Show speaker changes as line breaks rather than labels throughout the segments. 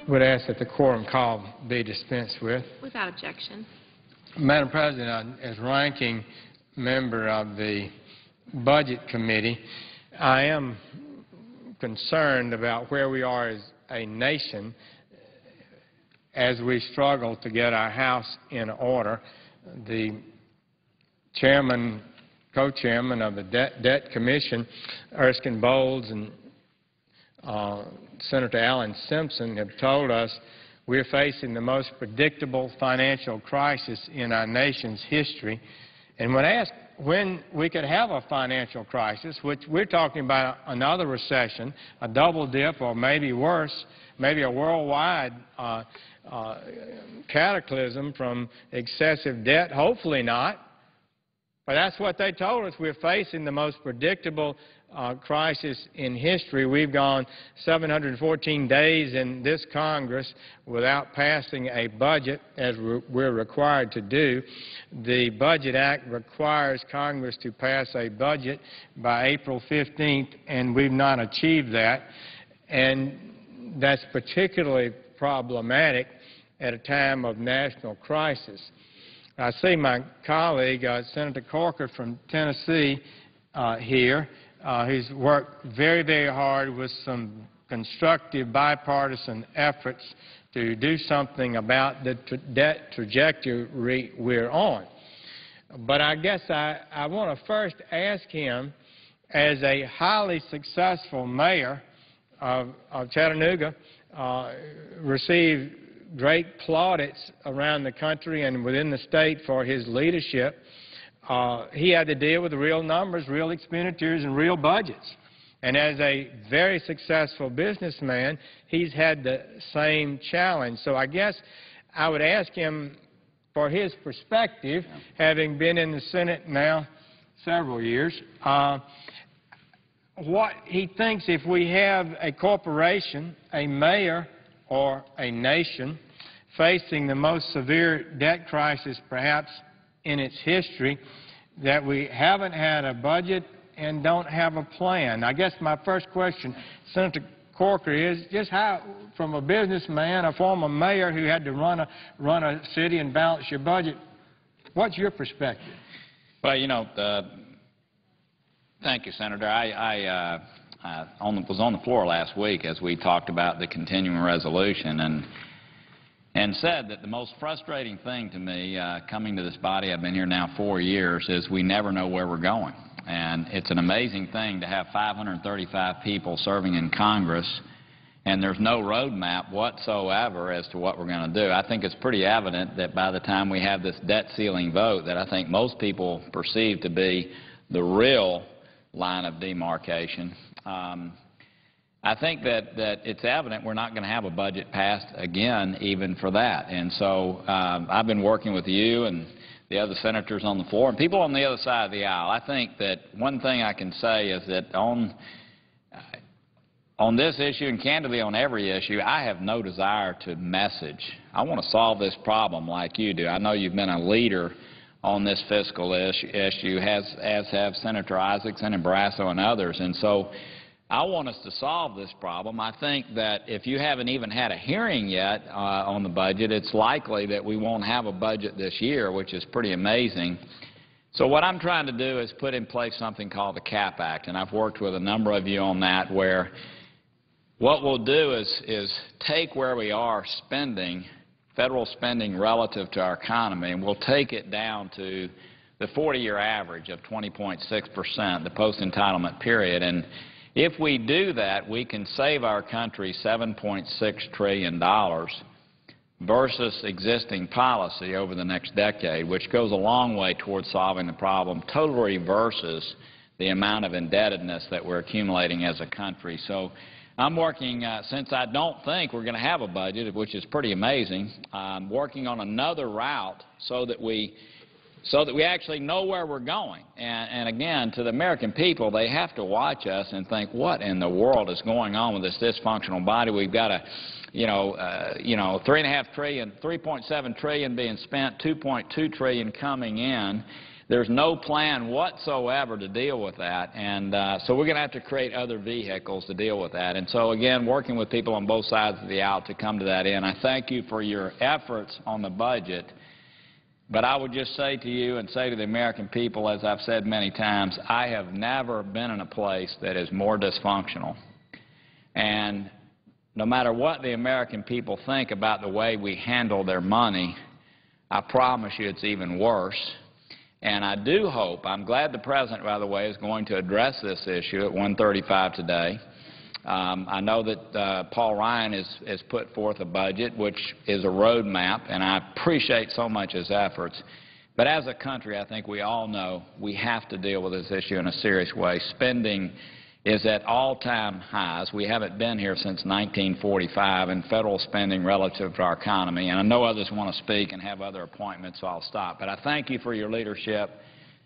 Would ask that the quorum call be dispensed with.
Without objection.
Madam President, as ranking member of the Budget Committee, I am concerned about where we are as a nation as we struggle to get our house in order. The chairman, co-chairman of the Debt Commission, Erskine Bowles, and Senator Alan Simpson have told us we're facing the most predictable financial crisis in our nation's history. And when asked when we could have a financial crisis, which we're talking about another recession, a double dip, or maybe worse, maybe a worldwide cataclysm from excessive debt, hopefully not. But that's what they told us. We're facing the most predictable crisis in history. We've gone 714 days in this Congress without passing a budget, as we're required to do. The Budget Act requires Congress to pass a budget by April 15th, and we've not achieved that. And that's particularly problematic at a time of national crisis. I see my colleague, Senator Corker from Tennessee, here. He's worked very, very hard with some constructive bipartisan efforts to do something about the debt trajectory we're on. But I guess I want to first ask him, as a highly successful mayor of Chattanooga, received great plaudits around the country and within the state for his leadership. He had to deal with real numbers, real expenditures, and real budgets. And as a very successful businessman, he's had the same challenge. So I guess I would ask him for his perspective, having been in the Senate now several years, what he thinks if we have a corporation, a mayor, or a nation facing the most severe debt crisis perhaps in its history, that we haven't had a budget and don't have a plan. I guess my first question, Senator Corker, is just how, from a businessman, a former mayor who had to run a city and balance your budget, what's your perspective?
Well, you know, thank you, Senator. I was on the floor last week as we talked about the continuing resolution and said that the most frustrating thing to me coming to this body, I've been here now 4 years, is we never know where we're going. And it's an amazing thing to have 535 people serving in Congress, and there's no roadmap whatsoever as to what we're going to do. I think it's pretty evident that by the time we have this debt ceiling vote that I think most people perceive to be the real line of demarcation, I think that it's evident we're not going to have a budget passed again even for that. And so I've been working with you and the other senators on the floor and people on the other side of the aisle. I think that one thing I can say is that on this issue, and candidly on every issue, I have no desire to message. I want to solve this problem like you do. I know you've been a leader on this fiscal issue, as have Senator Isaacs and Barrasso and others. And so I want us to solve this problem. I think that if you haven't even had a hearing yet on the budget, it's likely that we won't have a budget this year, which is pretty amazing. So what I'm trying to do is put in place something called the CAP Act, and I've worked with a number of you on that, where what we'll do is take where we are spending, federal spending relative to our economy, and we'll take it down to the 40-year average of 20.6%, the post-entitlement period. And if we do that, we can save our country $7.6 trillion versus existing policy over the next decade, which goes a long way towards solving the problem, totally reverses the amount of indebtedness that we're accumulating as a country. So I'm working, since I don't think we're going to have a budget, which is pretty amazing, I'm working on another route so that we actually know where we're going. And again, to the American people, they have to watch us and think, what in the world is going on with this dysfunctional body? We've got a, $3.5 trillion, $3.7 trillion being spent, $2.2 trillion coming in. There's no plan whatsoever to deal with that, and so we're going to have to create other vehicles to deal with that. And so, again, working with people on both sides of the aisle to come to that end. I thank you for your efforts on the budget, but I would just say to you and say to the American people, as I've said many times, I have never been in a place that is more dysfunctional. And no matter what the American people think about the way we handle their money, I promise you it's even worse. And I do hope, I'm glad the President, by the way, is going to address this issue at 1:35 today. I know that Paul Ryan has put forth a budget, which is a roadmap, and I appreciate so much his efforts. But as a country, I think we all know we have to deal with this issue in a serious way. Spending is at all-time highs. We haven't been here since 1945 in federal spending relative to our economy. And I know others want to speak and have other appointments, so I'll stop. But I thank you for your leadership.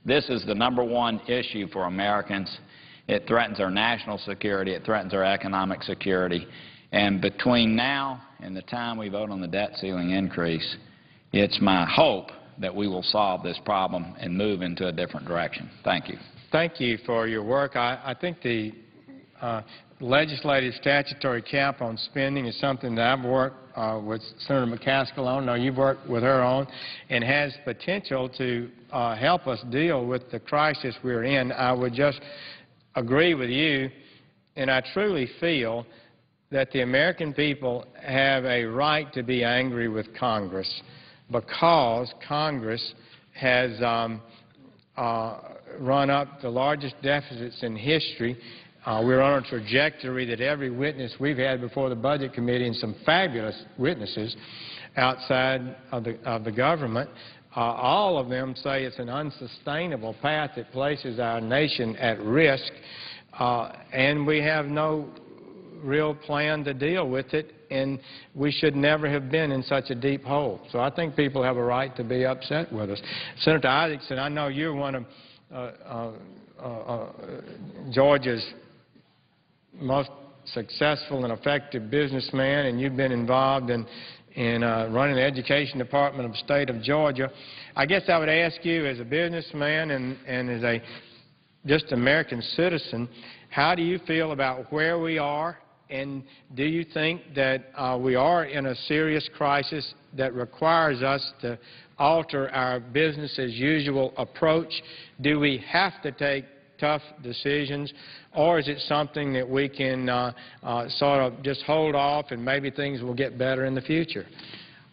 This is the #1 issue for Americans. It threatens our national security. It threatens our economic security. And between now and the time we vote on the debt ceiling increase, it's my hope that we will solve this problem and move into a different direction. Thank you.
Thank you for your work. I think the legislative statutory cap on spending is something that I've worked with Senator McCaskill on, now you've worked with her on, and has potential to help us deal with the crisis we're in. I would just agree with you, and I truly feel that the American people have a right to be angry with Congress because Congress has run up the largest deficits in history. We're on a trajectory that every witness we've had before the Budget Committee, and some fabulous witnesses outside of the government, all of them say it's an unsustainable path that places our nation at risk, and we have no real plan to deal with it, and we should never have been in such a deep hole. So I think people have a right to be upset with us. Senator Isaacson, I know you're one of Georgia's most successful and effective businessman, and you've been involved in running the education department of the state of Georgia. I guess I would ask you, as a businessman and as a just American citizen, how do you feel about where we are, and do you think that we are in a serious crisis that requires us to alter our business-as-usual approach? Do we have to take tough decisions, or is it something that we can sort of just hold off and maybe things will get better in the future?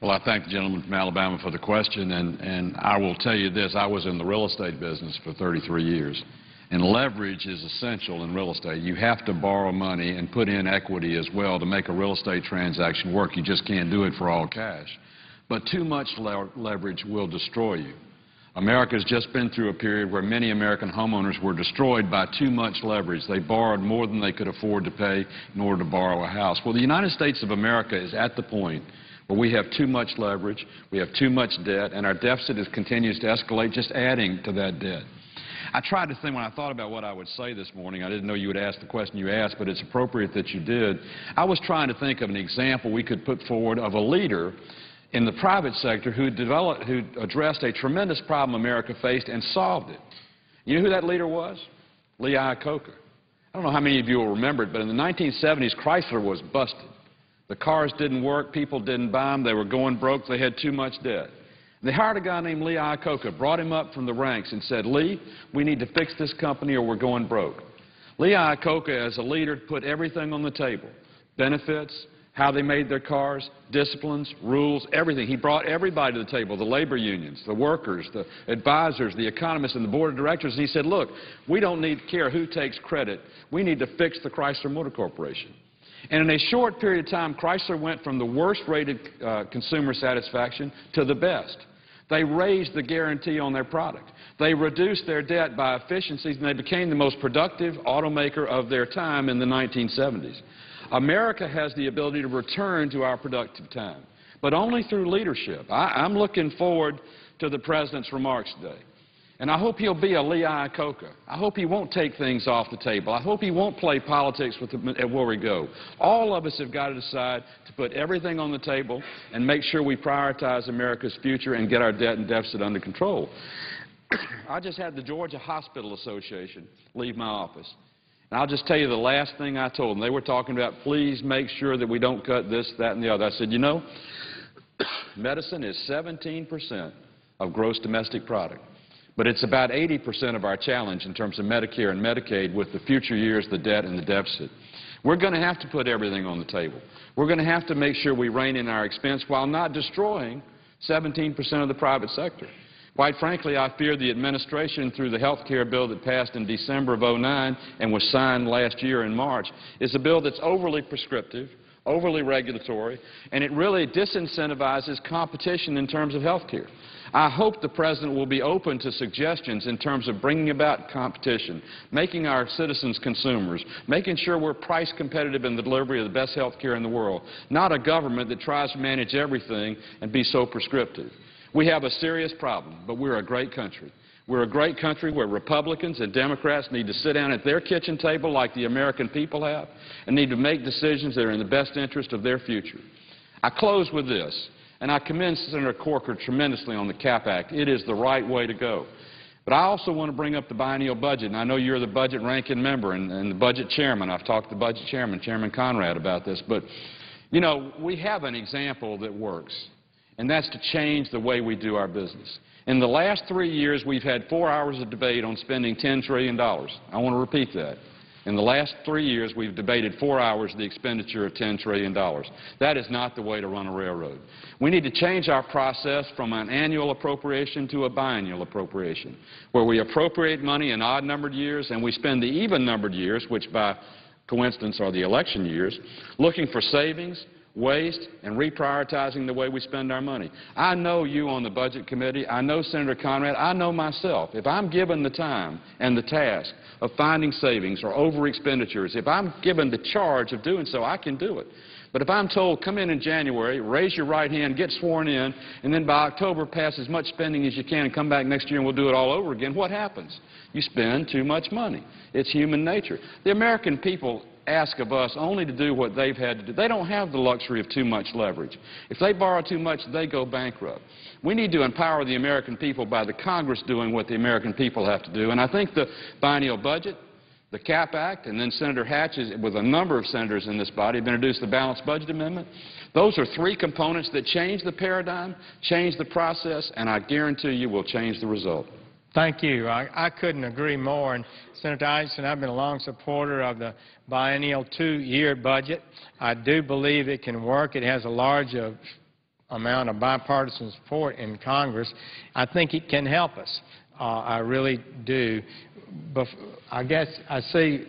Well, I thank the gentleman from Alabama for the question, and I will tell you this. I was in the real estate business for 33 years, and leverage is essential in real estate. You have to borrow money and put in equity as well to make a real estate transaction work. You just can't do it for all cash. But too much leverage will destroy you. America has just been through a period where many American homeowners were destroyed by too much leverage. They borrowed more than they could afford to pay in order to borrow a house. Well, the United States of America is at the point where we have too much leverage, we have too much debt, and our deficit continues to escalate, just adding to that debt. I tried to think when I thought about what I would say this morning. I didn't know you would ask the question you asked, but it's appropriate that you did. I was trying to think of an example we could put forward of a leader in the private sector who addressed a tremendous problem America faced and solved it. You know who that leader was? Lee Iacocca. I don't know how many of you will remember it, but in the 1970s, Chrysler was busted. The cars didn't work, people didn't buy them, they were going broke, they had too much debt. They hired a guy named Lee Iacocca, brought him up from the ranks and said, Lee, we need to fix this company or we're going broke. Lee Iacocca, as a leader, put everything on the table. Benefits, how they made their cars, disciplines, rules, everything. He brought everybody to the table, the labor unions, the workers, the advisors, the economists, and the board of directors. And he said, look, we don't need to care who takes credit. We need to fix the Chrysler Motor Corporation. And in a short period of time, Chrysler went from the worst-rated consumer satisfaction to the best. They raised the guarantee on their product. They reduced their debt by efficiencies, and they became the most productive automaker of their time in the 1970s. America has the ability to return to our productive time, but only through leadership. I'm looking forward to the President's remarks today. And I hope he'll be a Lee Iacocca. I hope he won't take things off the table. I hope he won't play politics with where we go. All of us have got to decide to put everything on the table and make sure we prioritize America's future and get our debt and deficit under control. I just had the Georgia Hospital Association leave my office. And I'll just tell you the last thing I told them. They were talking about, please make sure that we don't cut this, that, and the other. I said, you know, medicine is 17% of gross domestic product. But it's about 80% of our challenge in terms of Medicare and Medicaid with the future years, the debt and the deficit. We're going to have to put everything on the table. We're going to have to make sure we rein in our expense while not destroying 17% of the private sector. Quite frankly, I fear the administration, through the health care bill that passed in December of 2009 and was signed last year in March, is a bill that's overly prescriptive, overly regulatory, and it really disincentivizes competition in terms of health care. I hope the President will be open to suggestions in terms of bringing about competition, making our citizens consumers, making sure we're price competitive in the delivery of the best health care in the world, not a government that tries to manage everything and be so prescriptive. We have a serious problem, but we're a great country. We're a great country where Republicans and Democrats need to sit down at their kitchen table like the American people have and need to make decisions that are in the best interest of their future. I close with this. And I commend Senator Corker tremendously on the CAP Act. It is the right way to go. But I also want to bring up the biennial budget, and I know you're the budget ranking member and the budget chairman. I've talked to the budget chairman, Chairman Conrad, about this. But, you know, we have an example that works, and that's to change the way we do our business. In the last 3 years, we've had 4 hours of debate on spending $10 trillion. I want to repeat that. In the last 3 years, we've debated 4 hours the expenditure of $10 trillion. That is not the way to run a railroad. We need to change our process from an annual appropriation to a biennial appropriation, where we appropriate money in odd-numbered years and we spend the even-numbered years, which by coincidence are the election years, looking for savings, waste, and reprioritizing the way we spend our money. I know you on the Budget Committee. I know Senator Conrad. I know myself. If I'm given the time and the task of finding savings or over-expenditures, if I'm given the charge of doing so, I can do it. But if I'm told, come in January, raise your right hand, get sworn in, and then by October pass as much spending as you can and come back next year and we'll do it all over again, what happens? You spend too much money. It's human nature. The American people ask of us only to do what they've had to do. They don't have the luxury of too much leverage. If they borrow too much, they go bankrupt. We need to empower the American people by the Congress doing what the American people have to do. And I think the biennial budget, the CAP Act, and then Senator Hatch, with a number of senators in this body, have introduced the Balanced Budget Amendment. Those are 3 components that change the paradigm, change the process, and I guarantee you will change the result.
Thank you. I couldn't agree more. And Senator Isaacson, I've been a long supporter of the biennial 2-year budget. I do believe it can work. It has a large amount of bipartisan support in Congress. I think it can help us. I really do. I guess I see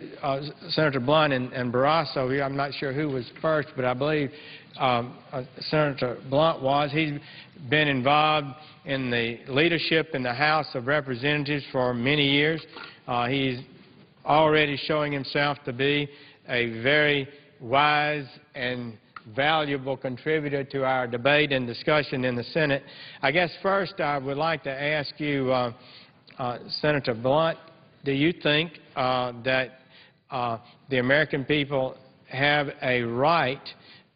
Senator Blunt and Barrasso here. I'm not sure who was first, but I believe Senator Blunt was. He's been involved in the leadership in the House of Representatives for many years. He's already showing himself to be a very wise and valuable contributor to our debate and discussion in the Senate. I guess first I would like to ask you, Senator Blunt, do you think that the American people have a right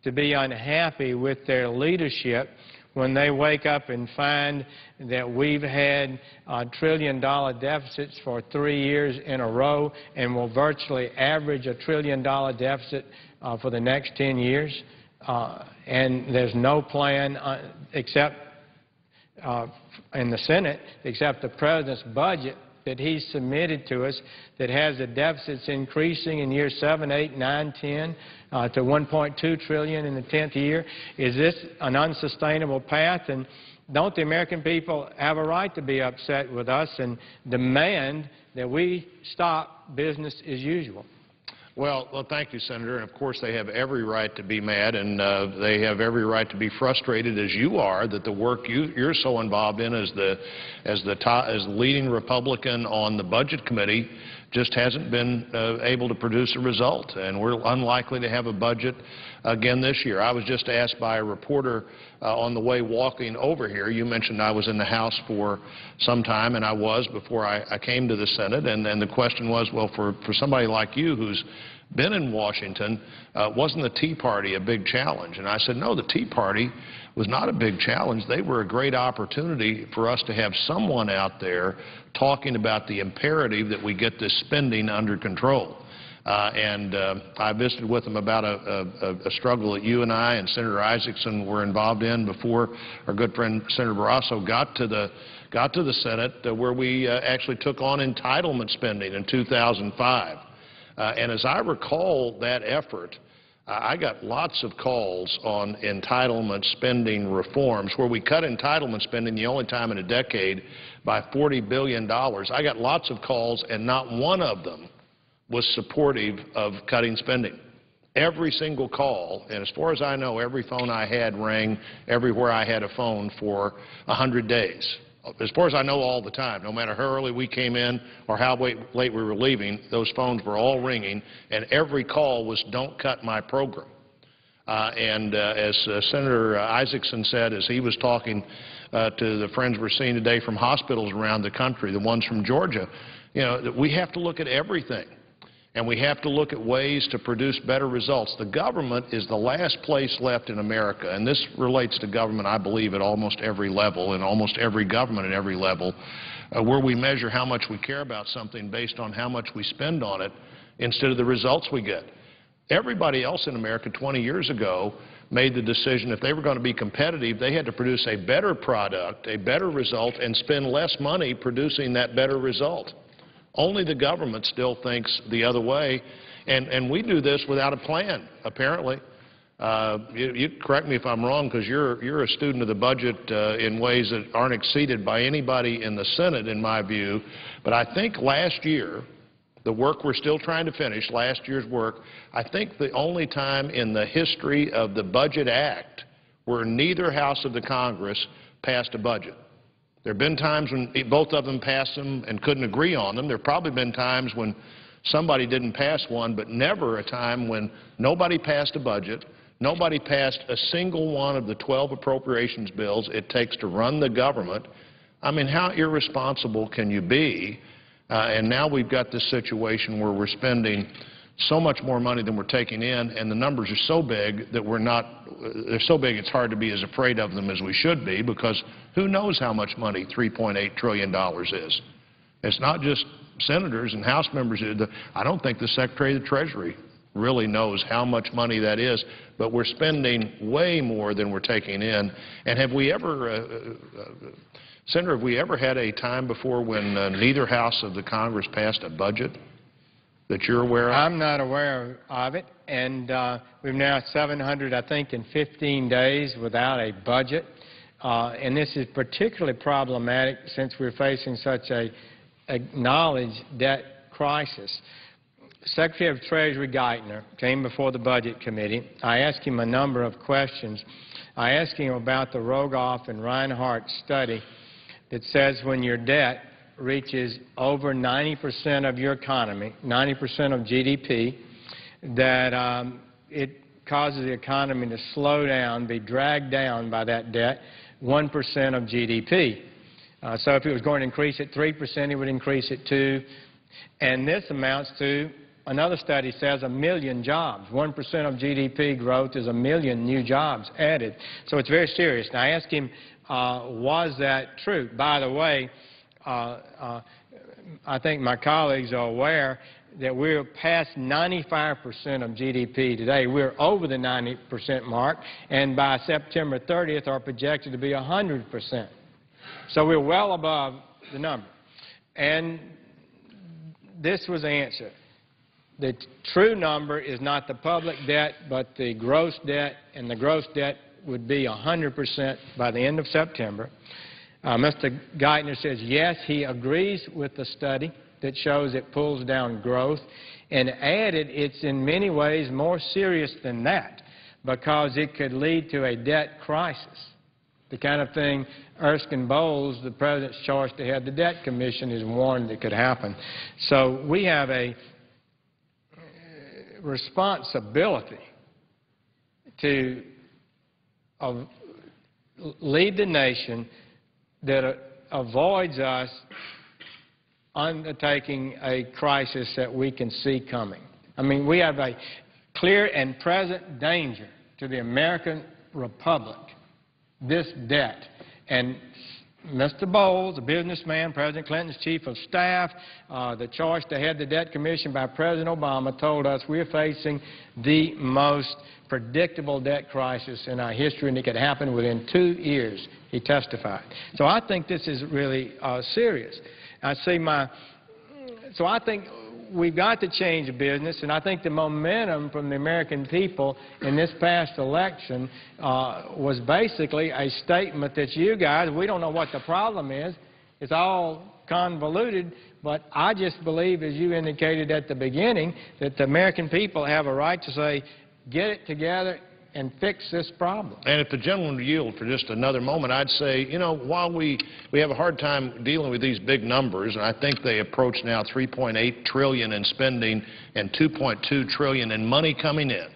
to be unhappy with their leadership when they wake up and find that we've had trillion-dollar deficits for 3 years in a row and will virtually average a trillion-dollar deficit for the next 10 years? And there's no plan except in the Senate, except the President's budget that he's submitted to us that has the deficits increasing in years 7, 8, 9, 10 to $1.2 trillion in the 10th year. Is this an unsustainable path? And don't the American people have a right to be upset with us and demand that we stop business as usual?
Well, thank you, Senator. And, of course, they have every right to be mad, and they have every right to be frustrated, as you are, that the work you're so involved in as the leading Republican on the Budget Committee just hasn't been able to produce a result. And we're unlikely to have a budget again this year. I was just asked by a reporter on the way walking over here. You mentioned I was in the House for some time, and I was before I came to the Senate. And the question was, well, for somebody like you who's been in Washington, wasn't the Tea Party a big challenge? And I said, no, the Tea Party was not a big challenge. They were a great opportunity for us to have someone out there talking about the imperative that we get this spending under control. I visited with them about a struggle that you and I and Senator Isaacson were involved in before our good friend Senator Barrasso got to the Senate, where we actually took on entitlement spending in 2005. And as I recall that effort, I got lots of calls on entitlement spending reforms, where we cut entitlement spending the only time in a decade by $40 billion. I got lots of calls, and not one of them was supportive of cutting spending. Every single call, and as far as I know, every phone I had rang everywhere I had a phone for 100 days. As far as I know, all the time, no matter how early we came in or how late we were leaving, those phones were all ringing, and every call was, don't cut my program. As Senator Isaacson said, as he was talking to the friends we're seeing today from hospitals around the country, the ones from Georgia, you know, we have to look at everything. And we have to look at ways to produce better results. The government is the last place left in America, and this relates to government, I believe, at almost every level, and almost every government at every level, where we measure how much we care about something based on how much we spend on it instead of the results we get. Everybody else in America 20 years ago made the decision if they were going to be competitive, they had to produce a better product, a better result, and spend less money producing that better result. Only the government still thinks the other way, and we do this without a plan, apparently. You correct me if I'm wrong, because you're a student of the budget in ways that aren't exceeded by anybody in the Senate, in my view. But I think last year, the work we're still trying to finish, last year's work, I think the only time in the history of the Budget Act where neither house of the Congress passed a budget. There have been times when both of them passed them and couldn't agree on them. There have probably been times when somebody didn't pass one, but never a time when nobody passed a budget, nobody passed a single one of the 12 appropriations bills it takes to run the government. I mean, how irresponsible can you be? And now we've got this situation where we're spending so much more money than we're taking in, and the numbers are so big that they're so big it's hard to be as afraid of them as we should be, because who knows how much money $3.8 trillion is. It's not just senators and House members. I don't think the Secretary of the Treasury really knows how much money that is, but we're spending way more than we're taking in. And have we ever, Senator, have we ever had a time before when neither house of the Congress passed a budget that you're aware of?
I'm not aware of it, and we've now 715 days without a budget, and this is particularly problematic since we're facing such a acknowledged debt crisis. Secretary of Treasury Geithner came before the Budget Committee. I asked him a number of questions. I asked him about the Rogoff and Reinhardt study that says when your debt reaches over 90% of your economy, 90% of GDP, that it causes the economy to slow down, be dragged down by that debt, 1% of GDP. So if it was going to increase it 3%, it would increase it 2%. And this amounts to, another study says, 1 million jobs. 1% of GDP growth is 1 million new jobs added. So it's very serious. And I asked him, was that true? By the way, I think my colleagues are aware that we're past 95% of GDP today. We're over the 90% mark, and by September 30th are projected to be 100%. So we're well above the number. And this was the answer. The true number is not the public debt, but the gross debt, and the gross debt would be 100% by the end of September. Mr. Geithner says, yes, he agrees with the study that shows it pulls down growth, and added it's in many ways more serious than that, because it could lead to a debt crisis, the kind of thing Erskine Bowles, the President's choice to head the Debt Commission, has warned that could happen. So we have a responsibility to lead the nation that avoids us undertaking a crisis that we can see coming. I mean, we have a clear and present danger to the American Republic, this debt. And Mr. Bowles, a businessman, President Clinton's chief of staff, the choice to head the debt commission by President Obama, told us we're facing the most predictable debt crisis in our history, and it could happen within 2 years, he testified. So I think this is really serious. So I think we've got to change the business, and I think the momentum from the American people in this past election was basically a statement that you guys, we don't know what the problem is. It's all convoluted, but I just believe, as you indicated at the beginning, that the American people have a right to say, get it together and fix this problem.
And if the gentleman would yield for just another moment, I'd say, you know, while we have a hard time dealing with these big numbers, and I think they approach now $3.8 trillion in spending and $2.2 trillion in money coming in.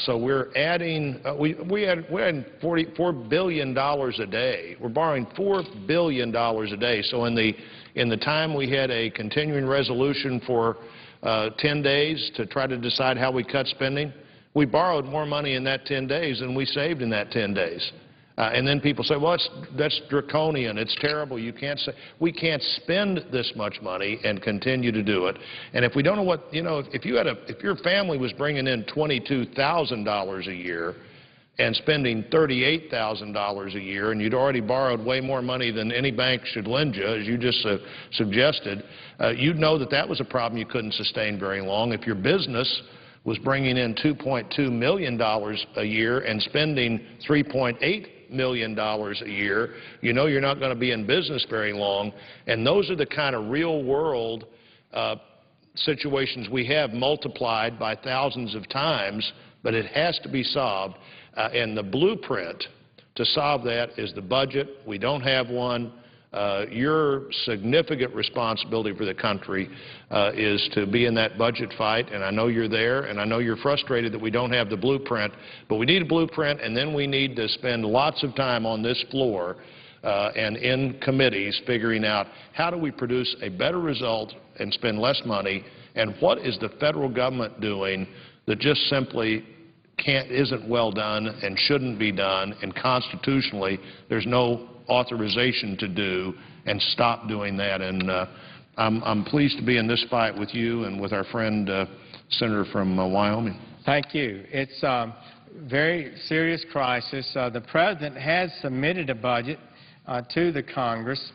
So we're adding, we're adding $44 billion a day. We're borrowing $4 billion a day. So in the time we had a continuing resolution for 10 days to try to decide how we cut spending, we borrowed more money in that 10 days than we saved in that 10 days. And then people say, well, that's draconian. It's terrible. You can't say. We can't spend this much money and continue to do it. And if we don't know what, you know, if your family was bringing in $22,000 a year and spending $38,000 a year, and you'd already borrowed way more money than any bank should lend you, as you just suggested, you'd know that that was a problem you couldn't sustain very long. If your business was bringing in $2.2 million a year and spending $3.8 million a year, you know you're not going to be in business very long. And those are the kind of real-world situations we have multiplied by thousands of times, but it has to be solved. And the blueprint to solve that is the budget. We don't have one. Your significant responsibility for the country is to be in that budget fight, and I know you're there, and I know you're frustrated that we don't have the blueprint, but we need a blueprint, and then we need to spend lots of time on this floor and in committees figuring out how do we produce a better result and spend less money, and what is the federal government doing that just simply isn't well done and shouldn't be done, and constitutionally there's no authorization to do, and stop doing that. And I'm pleased to be in this fight with you and with our friend Senator from Wyoming.
Thank you. It's a very serious crisis. The President has submitted a budget to the Congress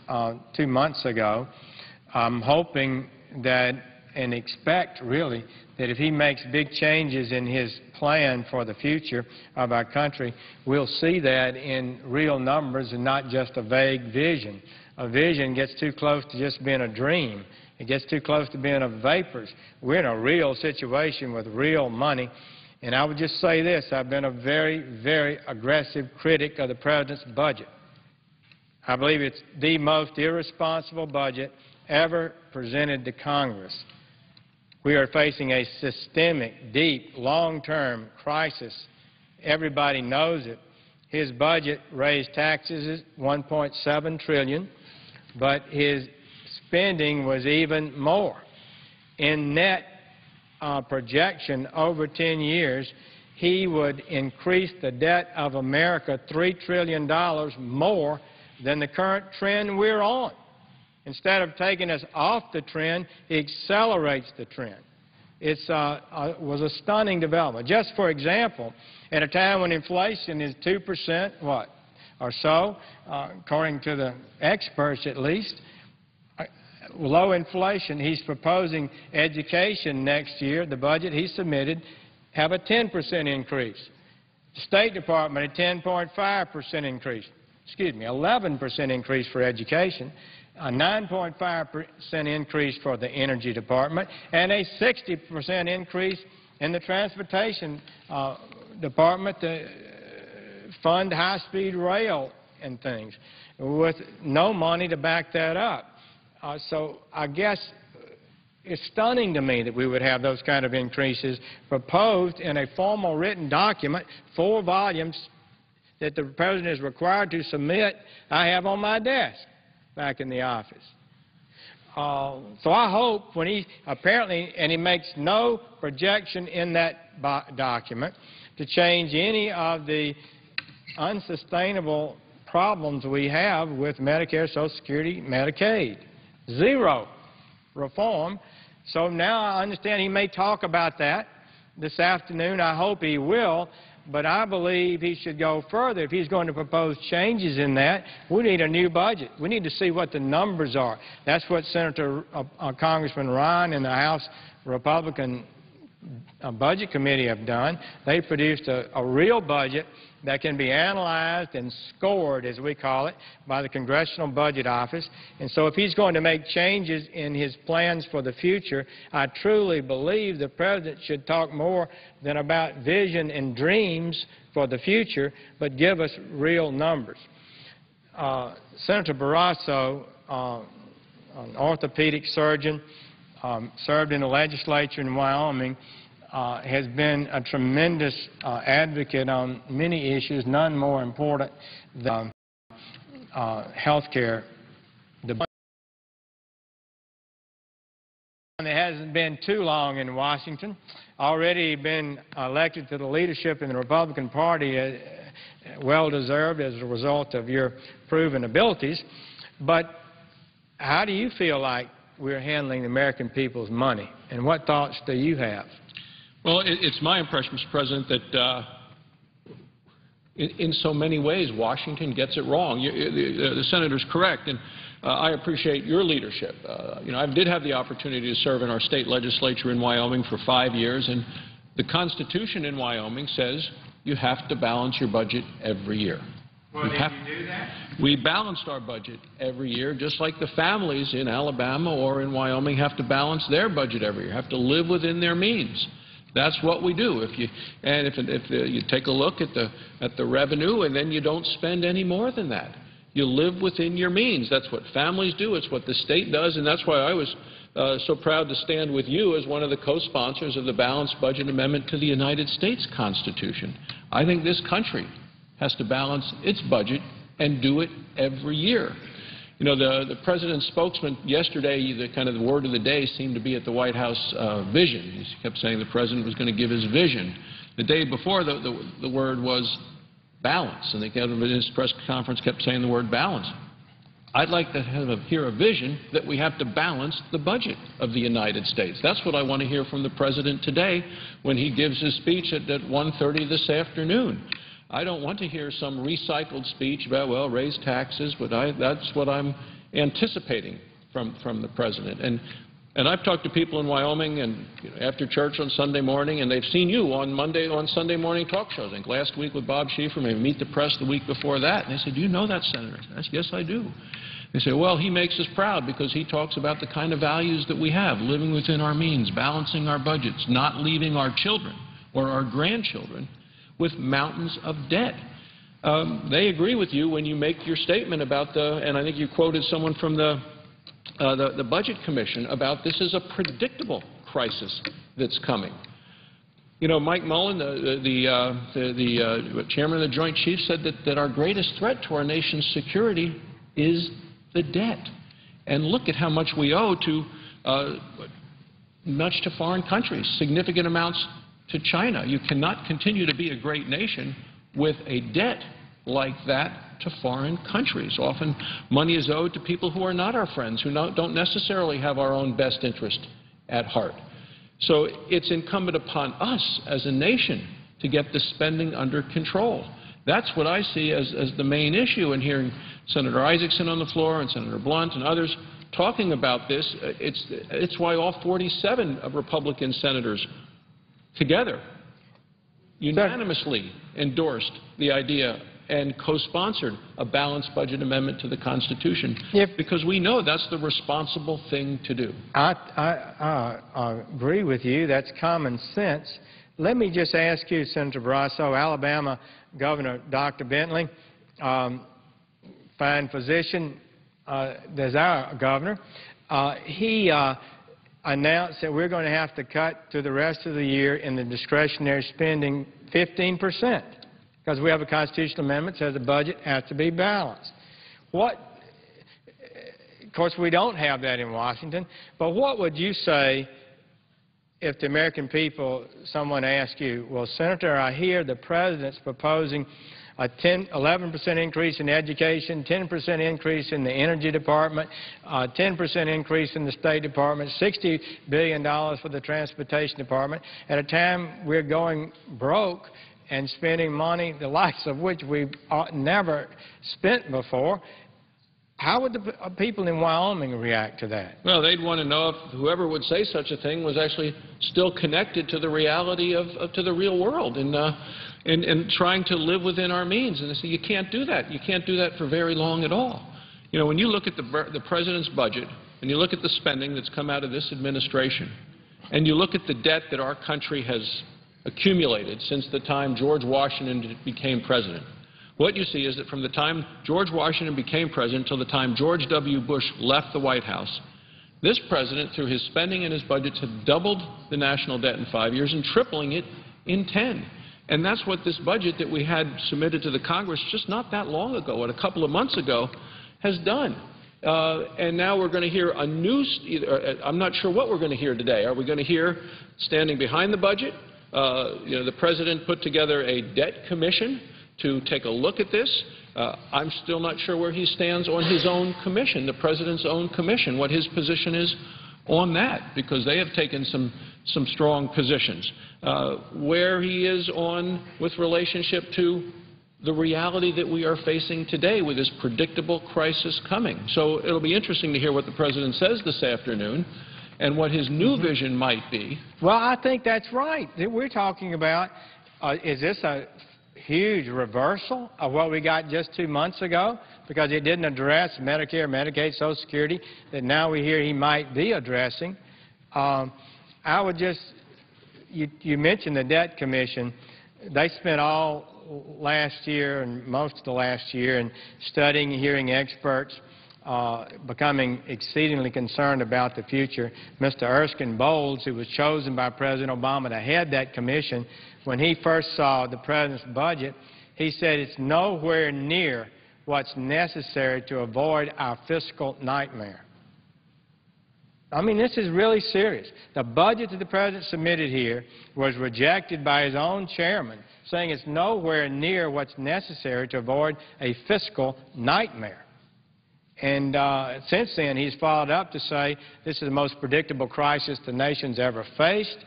2 months ago. I'm hoping that and expect, really, that if he makes big changes in his plan for the future of our country, we'll see that in real numbers and not just a vague vision. A vision gets too close to just being a dream. It gets too close to being a vapors. We're in a real situation with real money. And I would just say this. I've been a very, very aggressive critic of the President's budget. I believe it's the most irresponsible budget ever presented to Congress. We are facing a systemic, deep, long-term crisis. Everybody knows it. His budget raised taxes $1.7 trillion, but his spending was even more. In net projection over 10 years, he would increase the debt of America $3 trillion more than the current trend we're on. Instead of taking us off the trend, he accelerates the trend. It was a stunning development. Just for example, at a time when inflation is 2%, or so, according to the experts at least, low inflation, he's proposing education next year, the budget he submitted, have a 10% increase. The State Department, a 10.5% increase. 11% increase for education, a 9.5% increase for the Energy Department, and a 60% increase in the Transportation Department to fund high-speed rail and things, with no money to back that up. So I guess it's stunning to me that we would have those kind of increases proposed in a formal written document, 4 volumes, that the President is required to submit. I have on my desk back in the office. So I hope when he apparently, and he makes no projection in that document to change any of the unsustainable problems we have with Medicare, Social Security, Medicaid. Zero reform. So now I understand he may talk about that this afternoon. I hope he will. But I believe he should go further. If he's going to propose changes in that, we need a new budget. We need to see what the numbers are. That's what Congressman Ryan and the House Republican Budget Committee have done. They produced a real budget that can be analyzed and scored, as we call it, by the Congressional Budget Office. And so if he's going to make changes in his plans for the future, I truly believe the President should talk more than about vision and dreams for the future, but give us real numbers. Senator Barrasso, an orthopedic surgeon, served in the legislature in Wyoming, has been a tremendous advocate on many issues, none more important than health care. It hasn't been too long in Washington. Already been elected to the leadership in the Republican Party, well-deserved as a result of your proven abilities. But how do you feel like we're handling the American people's money, and what thoughts do you have?
Well, it's my impression, Mr. President, that in so many ways Washington gets it wrong. The Senator's correct, and I appreciate your leadership. You know, I did have the opportunity to serve in our state legislature in Wyoming for 5 years, and the Constitution in Wyoming says you have to balance your budget every year.
Well, did you do that?
We balanced our budget every year, just like the families in Alabama or in Wyoming have to balance their budget every year, have to live within their means. That's what we do. If you take a look at the revenue and then you don't spend any more than that, you live within your means. That's what families do. It's what the state does, and that's why I was so proud to stand with you as one of the co-sponsors of the Balanced Budget Amendment to the United States Constitution. I think this country has to balance its budget and do it every year. You know, the President's spokesman yesterday, the word of the day seemed to be at the White House vision. He kept saying the President was going to give his vision. The day before, the word was balance, and in his press conference kept saying the word balance. I'd like to hear a vision that we have to balance the budget of the United States. That's what I want to hear from the President today when he gives his speech at 1:30 this afternoon. I don't want to hear some recycled speech about, well, raise taxes, but that's what I'm anticipating from the President. And I've talked to people in Wyoming and after church on Sunday morning, and they've seen you on Sunday morning talk shows. I think last week with Bob Schieffer, maybe Meet the Press the week before that. And they said, do you know that Senator? I said, yes, I do. They say, well, he makes us proud because he talks about the kind of values that we have, living within our means, balancing our budgets, not leaving our children or our grandchildren with mountains of debt. They agree with you when you make your statement about and I think you quoted someone from the Budget Commission about this is a predictable crisis that's coming. You know, Mike Mullen, the chairman of the Joint Chiefs, said that our greatest threat to our nation's security is the debt. And look at how much we owe to much to foreign countries, significant amounts to China. You cannot continue to be a great nation with a debt like that to foreign countries. Often money is owed to people who are not our friends, who don't necessarily have our own best interest at heart. So it's incumbent upon us as a nation to get the spending under control. That's what I see as the main issue in hearing Senator Isaacson on the floor and Senator Blunt and others talking about this. It's why all 47 Republican senators together unanimously endorsed the idea and co-sponsored a balanced budget amendment to the Constitution, because we know that's the responsible thing to do.
I agree with you. That's common sense. Let me just ask you, Senator Barrasso, Alabama Governor Dr. Bentley, fine physician, there's our governor. He announced that we're going to have to cut through the rest of the year in the discretionary spending 15%, because we have a constitutional amendment that says the budget has to be balanced. course, we don't have that in Washington. But what would you say if the American people, someone asked you, well, Senator, I hear the President's proposing a 11% increase in education, 10% increase in the Energy Department, 10% increase in the State Department, $60 billion for the Transportation Department, at a time we're going broke and spending money, the likes of which we've never spent before. How would the people in Wyoming react to that?
Well, they'd want to know if whoever would say such a thing was actually still connected to the reality to the real world and trying to live within our means. And they say, you can't do that. You can't do that for very long at all. You know, when you look at the President's budget and you look at the spending that's come out of this administration and you look at the debt that our country has accumulated since the time George Washington became President, what you see is that from the time George Washington became President until the time George W. Bush left the White House, this President, through his spending and his budgets, have doubled the national debt in 5 years and tripling it in 10. And that's what this budget that we had submitted to the Congress just not that long ago, a couple of months ago, has done. And now we're going to hear a new, I'm not sure what we're going to hear today. Are we going to hear standing behind the budget? You know, the President put together a debt commission to take a look at this. I'm still not sure where he stands on his own commission, the President's own commission, what his position is on that, because they have taken some strong positions. Where he is on with relationship to the reality that we are facing today with this predictable crisis coming. So it'll be interesting to hear what the President says this afternoon and what his new vision might be.
Well, I think that's right. We're talking about, is this a huge reversal of what we got just 2 months ago, because it didn't address Medicare, Medicaid, Social Security, that now we hear he might be addressing. I would just, you mentioned the Debt Commission. They spent all last year and most of the last year in studying, hearing experts, becoming exceedingly concerned about the future. Mr. Erskine Bowles, who was chosen by President Obama to head that commission, when he first saw the President's budget, he said it's nowhere near what's necessary to avoid our fiscal nightmare. I mean, this is really serious. The budget that the President submitted here was rejected by his own chairman, saying it's nowhere near what's necessary to avoid a fiscal nightmare. And since then, he's followed up to say this is the most predictable crisis the nation's ever faced.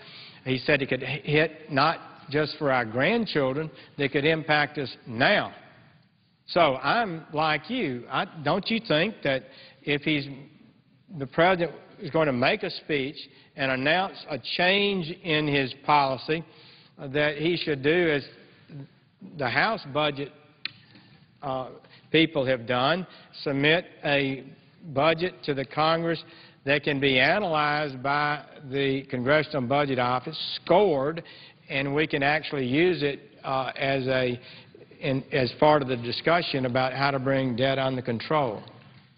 He said it could hit not just for our grandchildren, they could impact us now. So I'm like you. Don't you think that if the President is going to make a speech and announce a change in his policy, that he should do as the House budget people have done, submit a budget to the Congress that can be analyzed by the Congressional Budget Office, scored, and we can actually use it as part of the discussion about how to bring debt under control.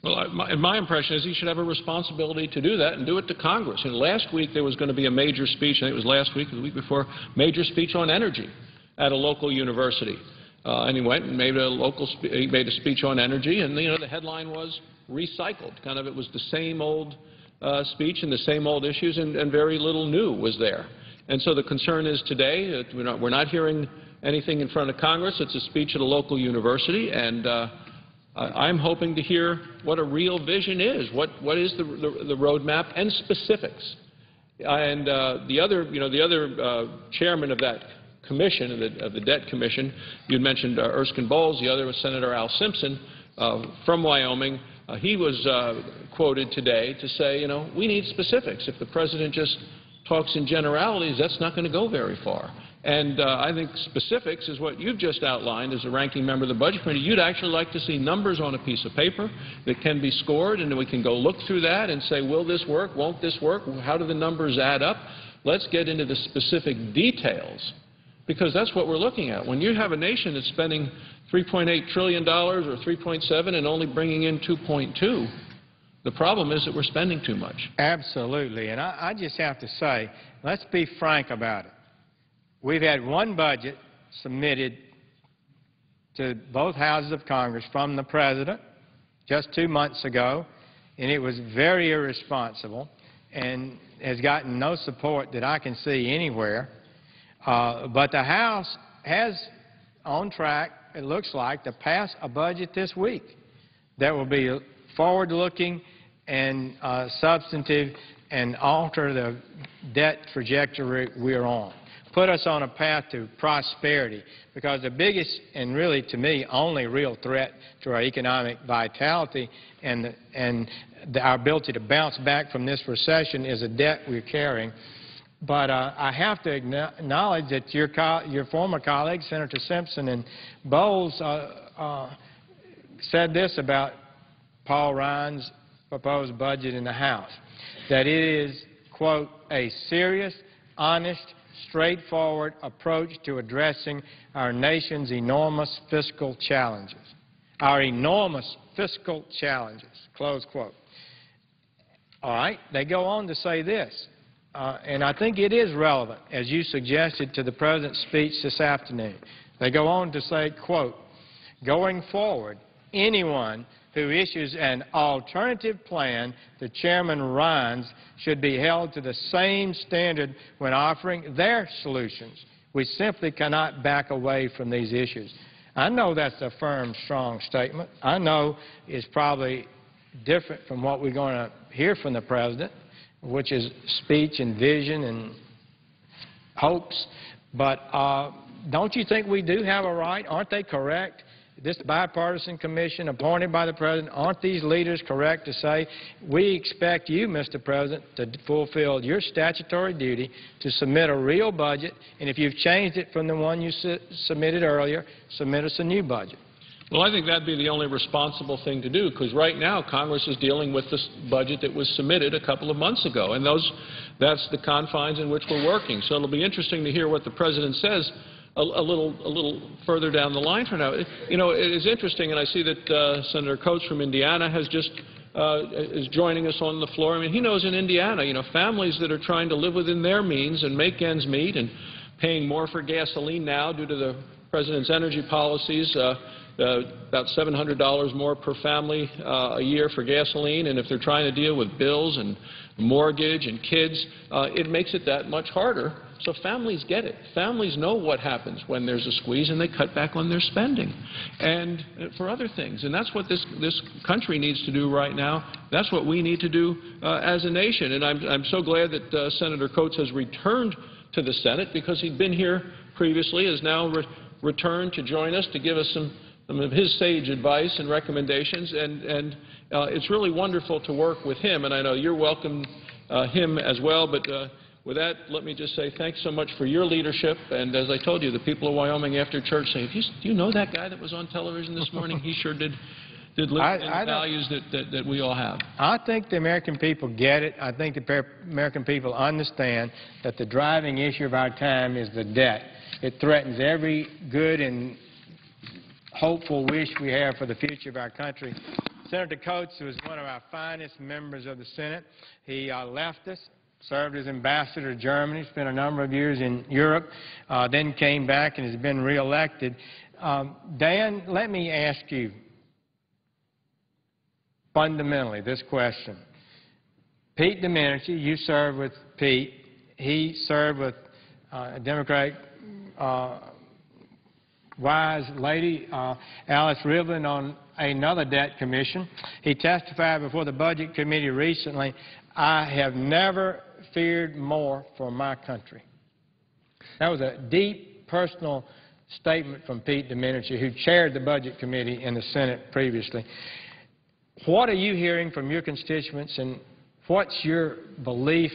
Well, my impression is he should have a responsibility to do that and do it to Congress. And last week there was going to be a major speech, I think it was last week or the week before, major speech on energy at a local university. And he went and made a speech on energy, and the headline was recycled. Kind of it was the same old speech and the same old issues, and very little new was there. And so the concern is today that we're not hearing anything in front of Congress. It's a speech at a local university, and I'm hoping to hear what a real vision is. What is the roadmap and specifics? And the other chairman of that commission, of the Debt Commission, you had mentioned Erskine Bowles. The other was Senator Al Simpson from Wyoming. He was quoted today to say, we need specifics. If the President just talks in generalities, that's not going to go very far. And I think specifics is what you've just outlined as a ranking member of the Budget Committee. You'd actually like to see numbers on a piece of paper that can be scored, and then we can go look through that and say, will this work, won't this work, how do the numbers add up? Let's get into the specific details, because that's what we're looking at. When you have a nation that's spending $3.8 trillion or $3.7 and only bringing in $2.2, the problem is that we're spending too much.
Absolutely. And I just have to say, let's be frank about it. We've had one budget submitted to both houses of Congress from the President just 2 months ago. and it was very irresponsible and has gotten no support that I can see anywhere. But the House has on track, it looks like, to pass a budget this week that will be forward-looking and substantive and alter the debt trajectory we're on. Put us on a path to prosperity, because the biggest and really, to me, only real threat to our economic vitality and our ability to bounce back from this recession is a debt we're carrying. But I have to acknowledge that your former colleagues, Senator Simpson and Bowles, said this about Paul Ryan's proposed budget in the House, that it is, quote, a serious, honest, straightforward approach to addressing our nation's enormous fiscal challenges. Our enormous fiscal challenges, close quote. All right, they go on to say this, and I think it is relevant, as you suggested, to the President's speech this afternoon. They go on to say, quote, going forward, anyone who issues an alternative plan to Chairman Ryan's should be held to the same standard when offering their solutions. We simply cannot back away from these issues. I know that's a firm, strong statement. I know it's probably different from what we're going to hear from the President, which is speech and vision and hopes. But don't you think we do have a right? Aren't they correct? This bipartisan commission appointed by the President, aren't these leaders correct to say, we expect you, Mr. President, to fulfill your statutory duty to submit a real budget, and if you've changed it from the one you submitted earlier, submit us a new budget?
Well, I think that'd be the only responsible thing to do, because right now Congress is dealing with this budget that was submitted a couple of months ago, and that's the confines in which we're working. So it'll be interesting to hear what the President says a little further down the line from now. You know, it is interesting, and I see that Senator Coates from Indiana has just is joining us on the floor. I mean, he knows in Indiana, you know, families that are trying to live within their means and make ends meet and paying more for gasoline now due to the President's energy policies, about $700 more per family a year for gasoline, and if they're trying to deal with bills and mortgage and kids, it makes it that much harder. So families get it. Families know what happens when there's a squeeze, and they cut back on their spending and for other things. And that's what this country needs to do right now. That's what we need to do as a nation. And I'm so glad that Senator Coates has returned to the Senate, because he'd been here previously, has now returned to join us to give us some of his sage advice and recommendations. And it's really wonderful to work with him. And I know you're welcome him as well. But with that, let me just say thanks so much for your leadership. And as I told you, the people of Wyoming after church say, do you know that guy that was on television this morning? He sure did live in the values that we all have.
I think the American people get it. I think the American people understand that the driving issue of our time is the debt. It threatens every good and hopeful wish we have for the future of our country. Senator Coates was one of our finest members of the Senate. He left us, served as ambassador to Germany, spent a number of years in Europe, then came back and has been reelected. Dan, let me ask you fundamentally this question. Pete Domenici, you served with Pete. He served with a Democratic wise lady, Alice Rivlin, on another debt commission. He testified before the Budget Committee recently, I have never feared more for my country. That was a deep personal statement from Pete Domenici, who chaired the Budget Committee in the Senate previously. What are you hearing from your constituents, and what's your belief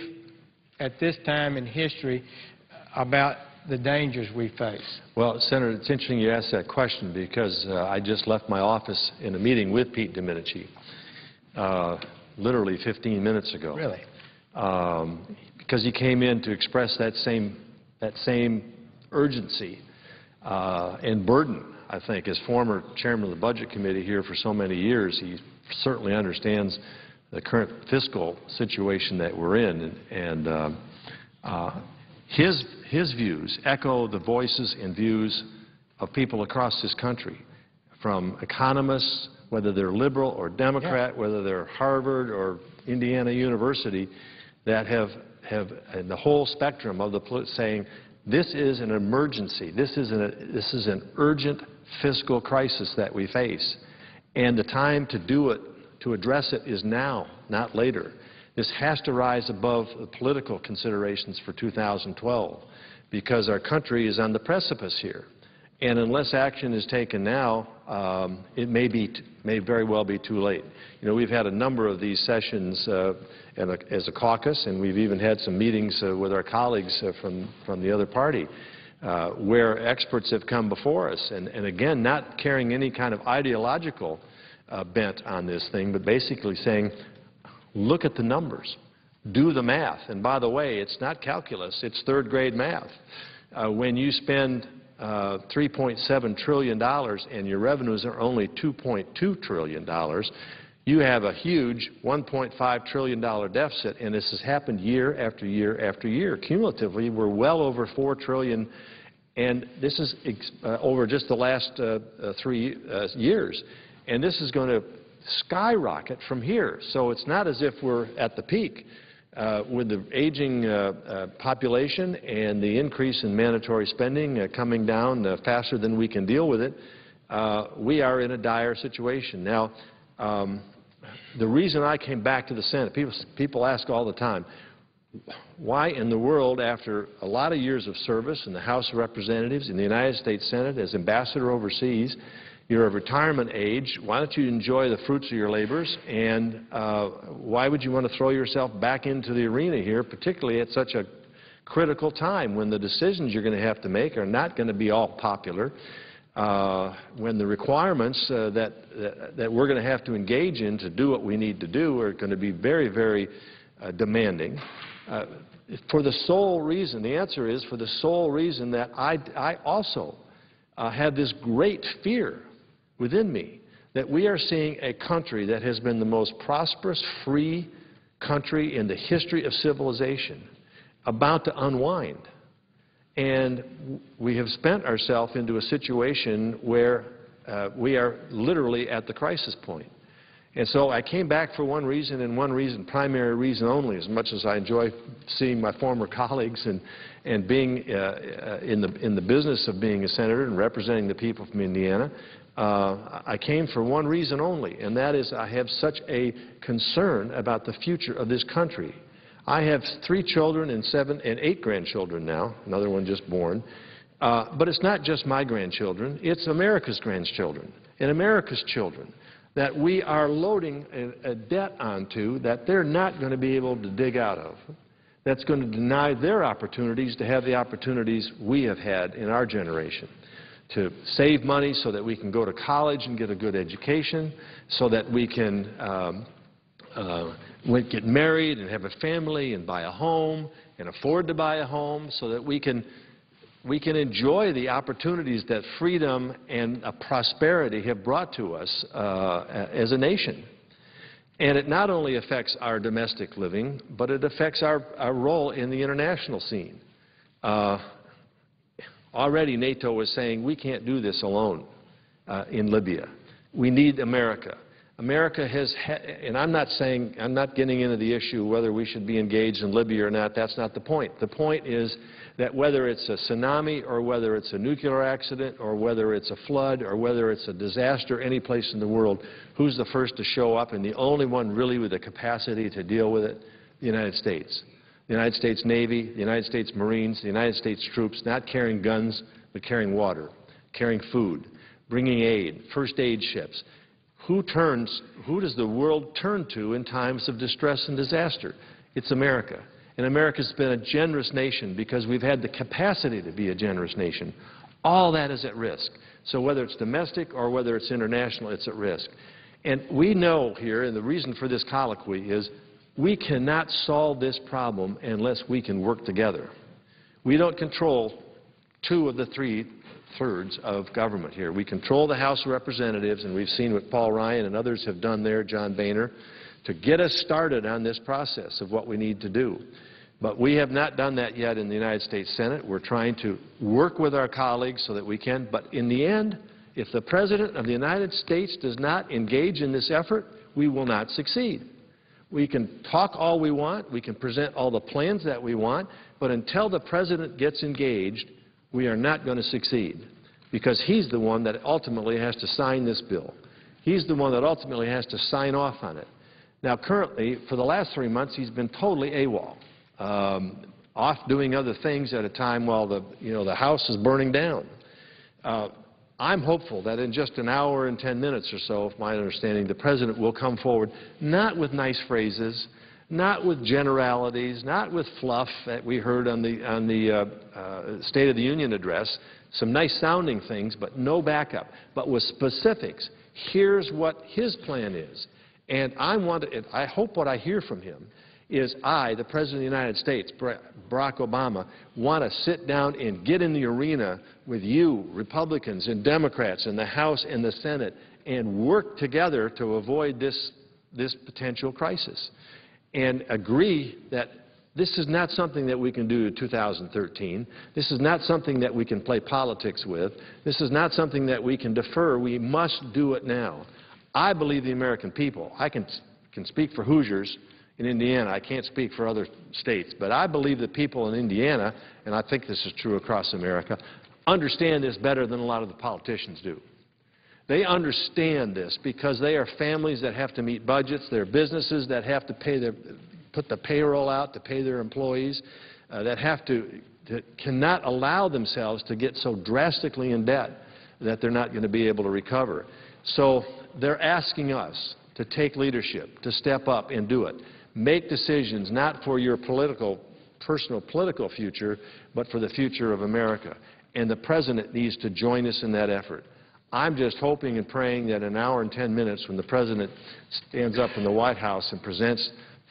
at this time in history about the dangers we face?
Well, Senator, it's interesting you asked that question, because I just left my office in a meeting with Pete Domenici literally 15 minutes ago.
Really?
Because he came in to express that same urgency and burden. I think as former chairman of the Budget Committee here for so many years, he certainly understands the current fiscal situation that we're in, and his views echo the voices and views of people across this country, from economists whether they're liberal or Democrat, whether they're Harvard or Indiana University, that have in the whole spectrum of saying this is an emergency, this is an urgent fiscal crisis that we face, and the time to do it, to address it, is now, not later. This has to rise above the political considerations for 2012 because our country is on the precipice here. And unless action is taken now, it may very well be too late. You know, we've had a number of these sessions as a caucus, and we've even had some meetings with our colleagues from the other party where experts have come before us, and again, not carrying any kind of ideological bent on this thing, but basically saying, look at the numbers, do the math. And by the way, it's not calculus, it's third-grade math. When you spend $3.7 trillion and your revenues are only $2.2 trillion, you have a huge $1.5 trillion deficit, and this has happened year after year after year. Cumulatively, we're well over $4 trillion, and this is over just the last 3 years. And this is going to skyrocket from here. So it's not as if we're at the peak. With the aging population and the increase in mandatory spending coming down faster than we can deal with it, we are in a dire situation. Now, the reason I came back to the Senate, people ask all the time, why in the world, after a lot of years of service in the House of Representatives, in the United States Senate, as ambassador overseas, you're of retirement age, why don't you enjoy the fruits of your labors, and why would you want to throw yourself back into the arena here, particularly at such a critical time when the decisions you're going to have to make are not going to be all popular, when the requirements that we're going to have to engage in to do what we need to do are going to be very, very demanding. For the sole reason, the answer is for the sole reason that I also have this great fear within me that we are seeing a country that has been the most prosperous, free country in the history of civilization about to unwind. And we have spent ourselves into a situation where we are literally at the crisis point. And so I came back for one reason, and one reason, primary reason only, as much as I enjoy seeing my former colleagues and being in the business of being a senator and representing the people from Indiana. I came for one reason only, and that is I have such a concern about the future of this country. I have 3 children and 8 grandchildren now, another one just born. But it's not just my grandchildren, it's America's grandchildren and America's children that we are loading a debt onto that they're not going to be able to dig out of. That's going to deny their opportunities to have the opportunities we have had in our generation, to save money so that we can go to college and get a good education, so that we can get married and have a family and buy a home and afford to buy a home, so that we can enjoy the opportunities that freedom and prosperity have brought to us as a nation. And it not only affects our domestic living, but it affects our role in the international scene. Already NATO is saying we can't do this alone in Libya. We need America. America has, and I'm not getting into the issue whether we should be engaged in Libya or not. That's not the point. The point is that whether it's a tsunami or whether it's a nuclear accident or whether it's a flood or whether it's a disaster any place in the world, who's the first to show up and the only one really with the capacity to deal with it? The United States. The United States Navy, the United States Marines, the United States troops, not carrying guns, but carrying water, carrying food, bringing aid, first aid ships. Who does the world turn to in times of distress and disaster? It's America. And America's been a generous nation because we've had the capacity to be a generous nation. All that is at risk. So whether it's domestic or whether it's international, it's at risk. And we know here, and the reason for this colloquy is, we cannot solve this problem unless we can work together. We don't control 2 of the 3/3 of government here. We control the House of Representatives, and we've seen what Paul Ryan and others have done there, John Boehner, to get us started on this process of what we need to do. But we have not done that yet in the United States Senate. We're trying to work with our colleagues so that we can. But in the end, If the President of the United States does not engage in this effort, we will not succeed. We can talk all we want, we can present all the plans that we want, but until the President gets engaged, we are not going to succeed, because he's the one that ultimately has to sign this bill. He's the one that ultimately has to sign off on it. Now, currently, for the last 3 months, he's been totally AWOL, off doing other things at a time while the House is burning down. I'm hopeful that in just an hour and 10 minutes or so, if my understanding, the President will come forward, not with nice phrases, not with generalities, not with fluff that we heard on the State of the Union address, some nice sounding things, but no backup, but with specifics. Here's what his plan is. And I hope what I hear from him is I, the President of the United States, Barack Obama, want to sit down and get in the arena with you, Republicans and Democrats in the House and the Senate, and work together to avoid this potential crisis, and agree that this is not something that we can do in 2013. This is not something that we can play politics with. This is not something that we can defer. We must do it now. I believe the American people, I can speak for Hoosiers in Indiana, I can't speak for other states, but I believe the people in Indiana, and I think this is true across America, understand this better than a lot of the politicians do. They understand this because they are families that have to meet budgets, they're businesses that have to put the payroll out to pay their employees, that cannot allow themselves to get so drastically in debt that they're not going to be able to recover. So they're asking us to take leadership, to step up and do it. Make decisions not for your personal political future, but for the future of America. And the President needs to join us in that effort. I'm just hoping and praying that in an hour and 10 minutes, when the President stands up in the White House and presents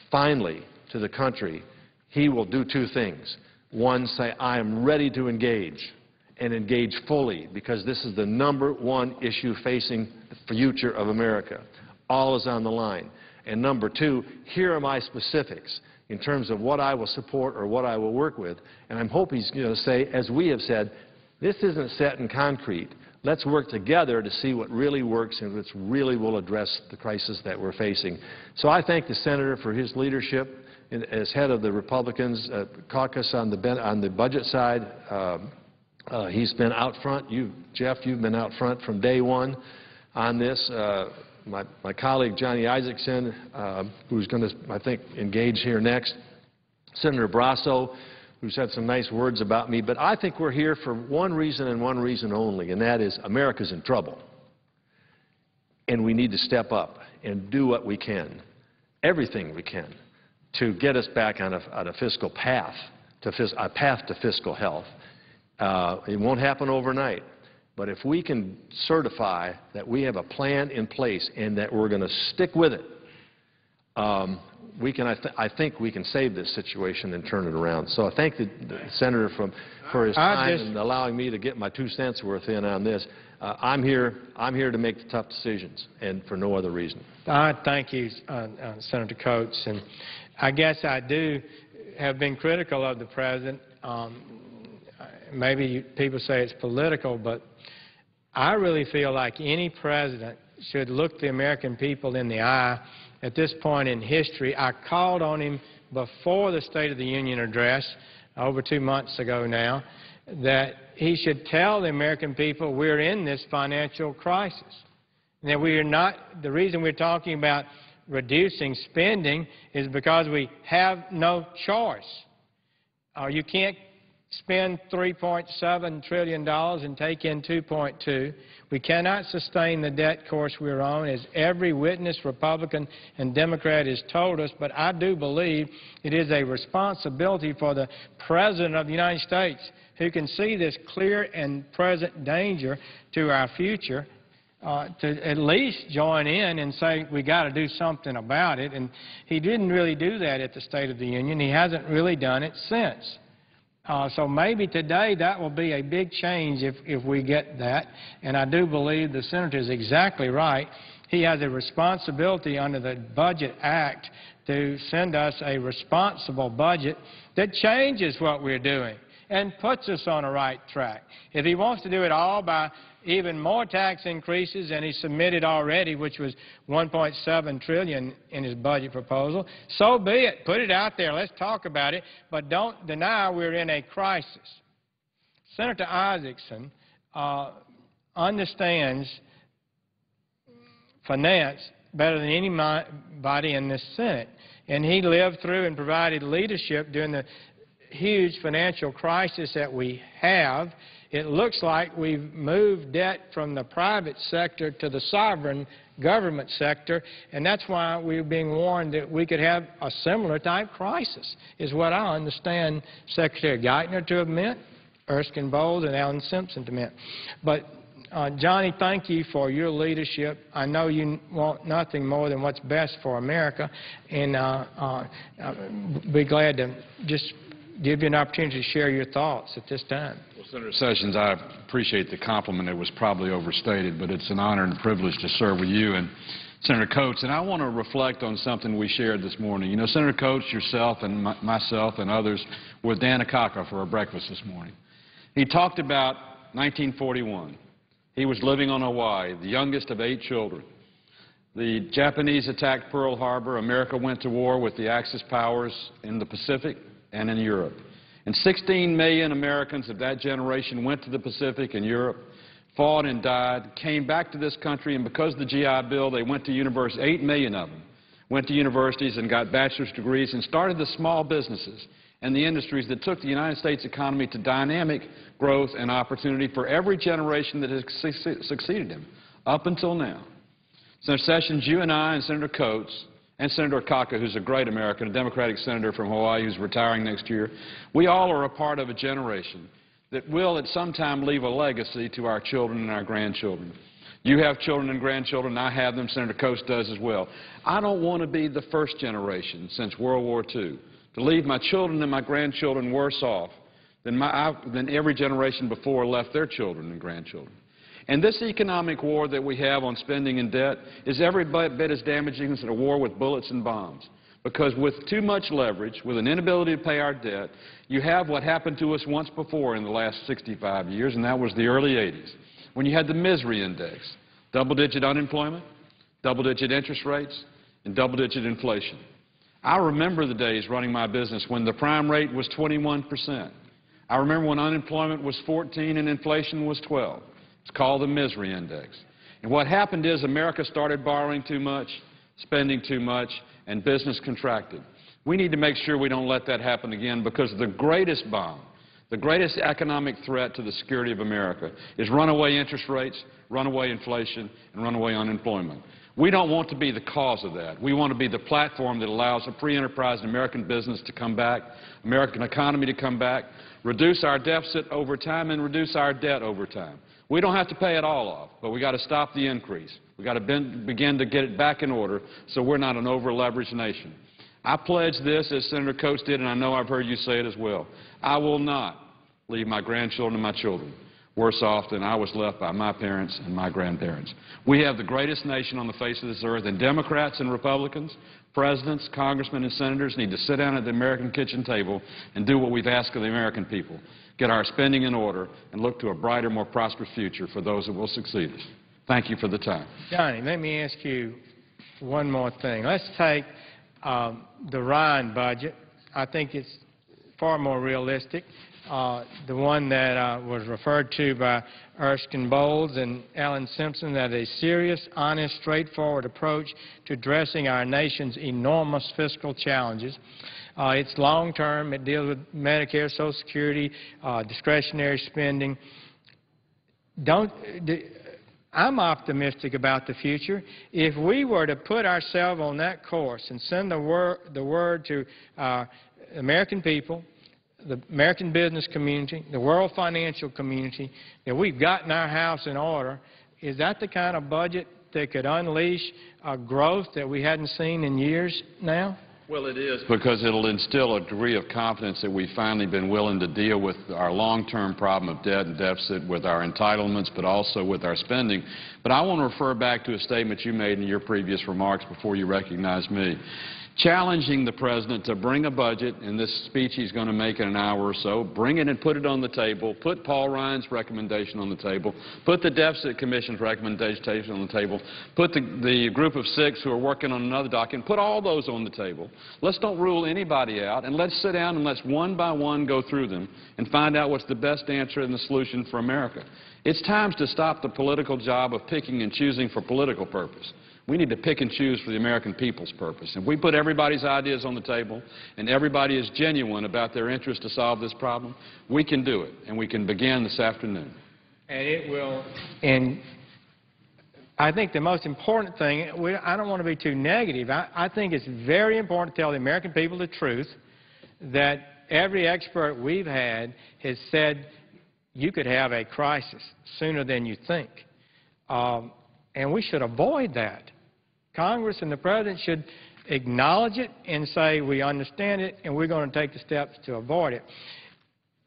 finally to the country, he will do two things. One, say, I am ready to engage, and engage fully, because this is the #1 issue facing the future of America. All is on the line. And number two, here are my specifics in terms of what I will support or what I will work with. And I'm hoping he's going to say, as we have said, this isn't set in concrete. Let's work together to see what really works and what really will address the crisis that we're facing. So I thank the Senator for his leadership as head of the Republicans caucus on the budget side. He's been out front. Jeff, you've been out front from day one on this. My colleague Johnny Isakson, who's going to, I think, engage here next. Senator Barrasso, who's had some nice words about me. But I think we're here for one reason and one reason only, and that is America's in trouble. And we need to step up and do what we can, everything we can, to get us back on a fiscal path, a path to fiscal health. It won't happen overnight. But if we can certify that we have a plan in place and that we're going to stick with it, I think we can save this situation and turn it around. So I thank the Senator for his time and allowing me to get my 2 cents worth in on this. I'm here to make the tough decisions, and for no other reason.
I thank you, Senator Coates. And I guess I do have been critical of the President. Maybe people say it's political, but I really feel like any president should look the American people in the eye at this point in history. I called on him before the State of the Union address, over 2 months ago now, that he should tell the American people we're in this financial crisis. And that we are not, the reason we're talking about reducing spending is because we have no choice. You can't spend $3.7 trillion and take in $2.2. We cannot sustain the debt course we're on, as every witness, Republican and Democrat, has told us. But I do believe it is a responsibility for the President of the United States, who can see this clear and present danger to our future, to at least join in and say we got to do something about it. And he didn't really do that at the State of the Union. He hasn't really done it since. So maybe today that will be a big change if we get that. And I do believe the Senator is exactly right. He has a responsibility under the Budget Act to send us a responsible budget that changes what we're doing and puts us on the right track. If he wants to do it all by even more tax increases than he submitted already, which was $1.7 trillion in his budget proposal. So be it. Put it out there. Let's talk about it. But don't deny we're in a crisis. Senator Isaacson understands finance better than anybody in this Senate. And he lived through and provided leadership during the huge financial crisis that we have. It looks like we've moved debt from the private sector to the sovereign government sector, and that's why we're being warned that we could have a similar type crisis, is what I understand Secretary Geithner to have meant, Erskine Bowles and Alan Simpson to meant. But Johnny, thank you for your leadership. I know you want nothing more than what's best for America, and I'll be glad to just give you an opportunity to share your thoughts at this time.
Well, Senator Sessions, I appreciate the compliment. It was probably overstated, but it's an honor and a privilege to serve with you and Senator Coates. And I want to reflect on something we shared this morning. You know, Senator Coates, yourself, and myself and others were with Dan Akaka for our breakfast this morning. He talked about 1941. He was living on Hawaii, the youngest of 8 children. The Japanese attacked Pearl Harbor. America went to war with the Axis powers in the Pacific and in Europe. And 16 million Americans of that generation went to the Pacific and Europe, fought and died, came back to this country, and because of the GI Bill, they went to university. 8 million of them went to universities and got bachelor's degrees and started the small businesses and the industries that took the United States economy to dynamic growth and opportunity for every generation that has succeeded him up until now. Senator Sessions, you and I and Senator Coates and Senator Akaka, who's a great American, a Democratic senator from Hawaii who's retiring next year, we all are a part of a generation that will at some time leave a legacy to our children and our grandchildren. You have children and grandchildren, I have them, Senator Coates does as well. I don't want to be the first generation since World War II to leave my children and my grandchildren worse off than every generation before left their children and grandchildren. And this economic war that we have on spending and debt is every bit as damaging as a war with bullets and bombs. Because with too much leverage, with an inability to pay our debt, you have what happened to us once before in the last 65 years, and that was the early 80s, when you had the misery index, double-digit unemployment, double-digit interest rates, and double-digit inflation. I remember the days running my business when the prime rate was 21%. I remember when unemployment was 14 and inflation was 12. It's called the misery index. And what happened is America started borrowing too much, spending too much, and business contracted. We need to make sure we don't let that happen again, because the greatest bomb, the greatest economic threat to the security of America is runaway interest rates, runaway inflation, and runaway unemployment. We don't want to be the cause of that. We want to be the platform that allows a free enterprise and American business to come back, American economy to come back, reduce our deficit over time, and reduce our debt over time. We don't have to pay it all off, but we got to stop the increase. We got to begin to get it back in order so we're not an over-leveraged nation. I pledge this, as Senator Coates did, and I know I've heard you say it as well. I will not leave my grandchildren and my children worse off than I was left by my parents and my grandparents. We have the greatest nation on the face of this earth, and Democrats and Republicans, presidents, congressmen, and senators need to sit down at the American kitchen table and do what we've asked of the American people. Get our spending in order and look to a brighter, more prosperous future for those that will succeed us. Thank you for the time.
Johnny, let me ask you one more thing. Let's take the Ryan budget. I think it's far more realistic. The one that was referred to by Erskine Bowles and Alan Simpson, that a serious, honest, straightforward approach to addressing our nation's enormous fiscal challenges. It's long-term. It deals with Medicare, Social Security, discretionary spending. I'm optimistic about the future. If we were to put ourselves on that course and send the word to American people, the American business community, the world financial community, that we've gotten our house in order, is that the kind of budget that could unleash growth that we hadn't seen in years now?
Well, it is, because it'll instill a degree of confidence that we've finally been willing to deal with our long-term problem of debt and deficit, with our entitlements, but also with our spending. But I want to refer back to a statement you made in your previous remarks before you recognized me. challenging the President to bring a budget, in this speech he's going to make in an hour or so, bring it and put it on the table, put Paul Ryan's recommendation on the table, put the Deficit Commission's recommendation on the table, put the group of 6 who are working on another document, put all those on the table. Let's don't rule anybody out, and let's sit down and let's one by one go through them and find out what's the best answer and the solution for America. It's time to stop the political job of picking and choosing for political purpose. We need to pick and choose for the American people's purpose. If we put everybody's ideas on the table and everybody is genuine about their interest to solve this problem, we can do it, and we can begin this afternoon.
And it will, and I think the most important thing, I don't want to be too negative, I think it's very important to tell the American people the truth, that every expert we've had has said you could have a crisis sooner than you think. And we should avoid that. Congress and the President should acknowledge it and say we understand it and we're going to take the steps to avoid it.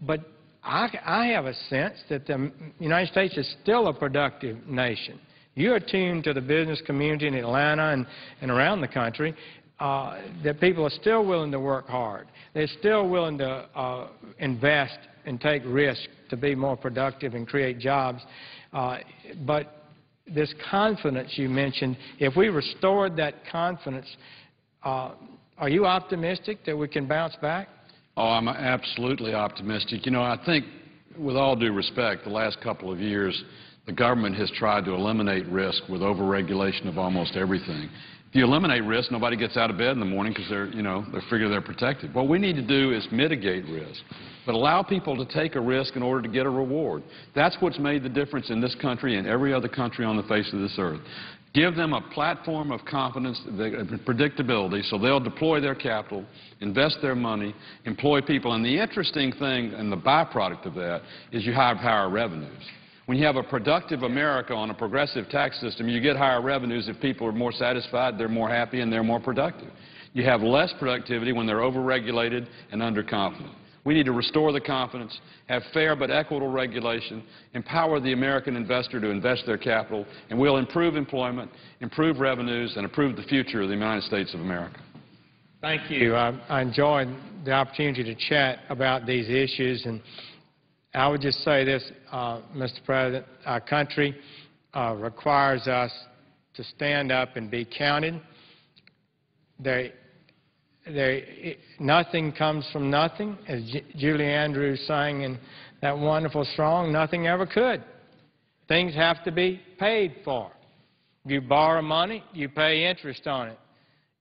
But I have a sense that the United States is still a productive nation. You're attuned to the business community in Atlanta and around the country, that people are still willing to work hard. They're still willing to invest and take risks to be more productive and create jobs. But this confidence you mentioned, if we restored that confidence, are you optimistic that we can bounce back?
Oh, I'm absolutely optimistic. You know, I think, with all due respect, the last couple of years, the government has tried to eliminate risk with overregulation of almost everything. If you eliminate risk, nobody gets out of bed in the morning because they figure they're protected. What we need to do is mitigate risk, but allow people to take a risk in order to get a reward. That's what's made the difference in this country and every other country on the face of this earth. Give them a platform of confidence and predictability so they'll deploy their capital, invest their money, employ people. And the interesting thing and the byproduct of that is you have higher revenues. When you have a productive America on a progressive tax system, you get higher revenues if people are more satisfied, they're more happy, and they're more productive. You have less productivity when they're overregulated and underconfident. We need to restore the confidence, have fair but equitable regulation, empower the American investor to invest their capital, and we'll improve employment, improve revenues, and improve the future of the United States of America.
Thank you. I enjoyed the opportunity to chat about these issues, and I would just say this, Mr. President, our country requires us to stand up and be counted. Nothing comes from nothing, as Julie Andrews sang in that wonderful song, nothing ever could. Things have to be paid for. You borrow money, you pay interest on it.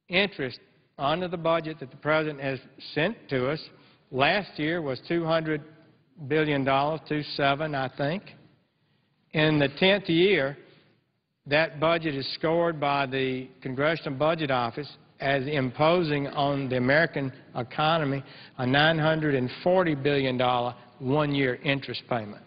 Interest under the budget that the President has sent to us last year was $200 billion, 2.7, I think. In the 10th year, that budget is scored by the Congressional Budget Office as imposing on the American economy a $940 billion one-year interest payment.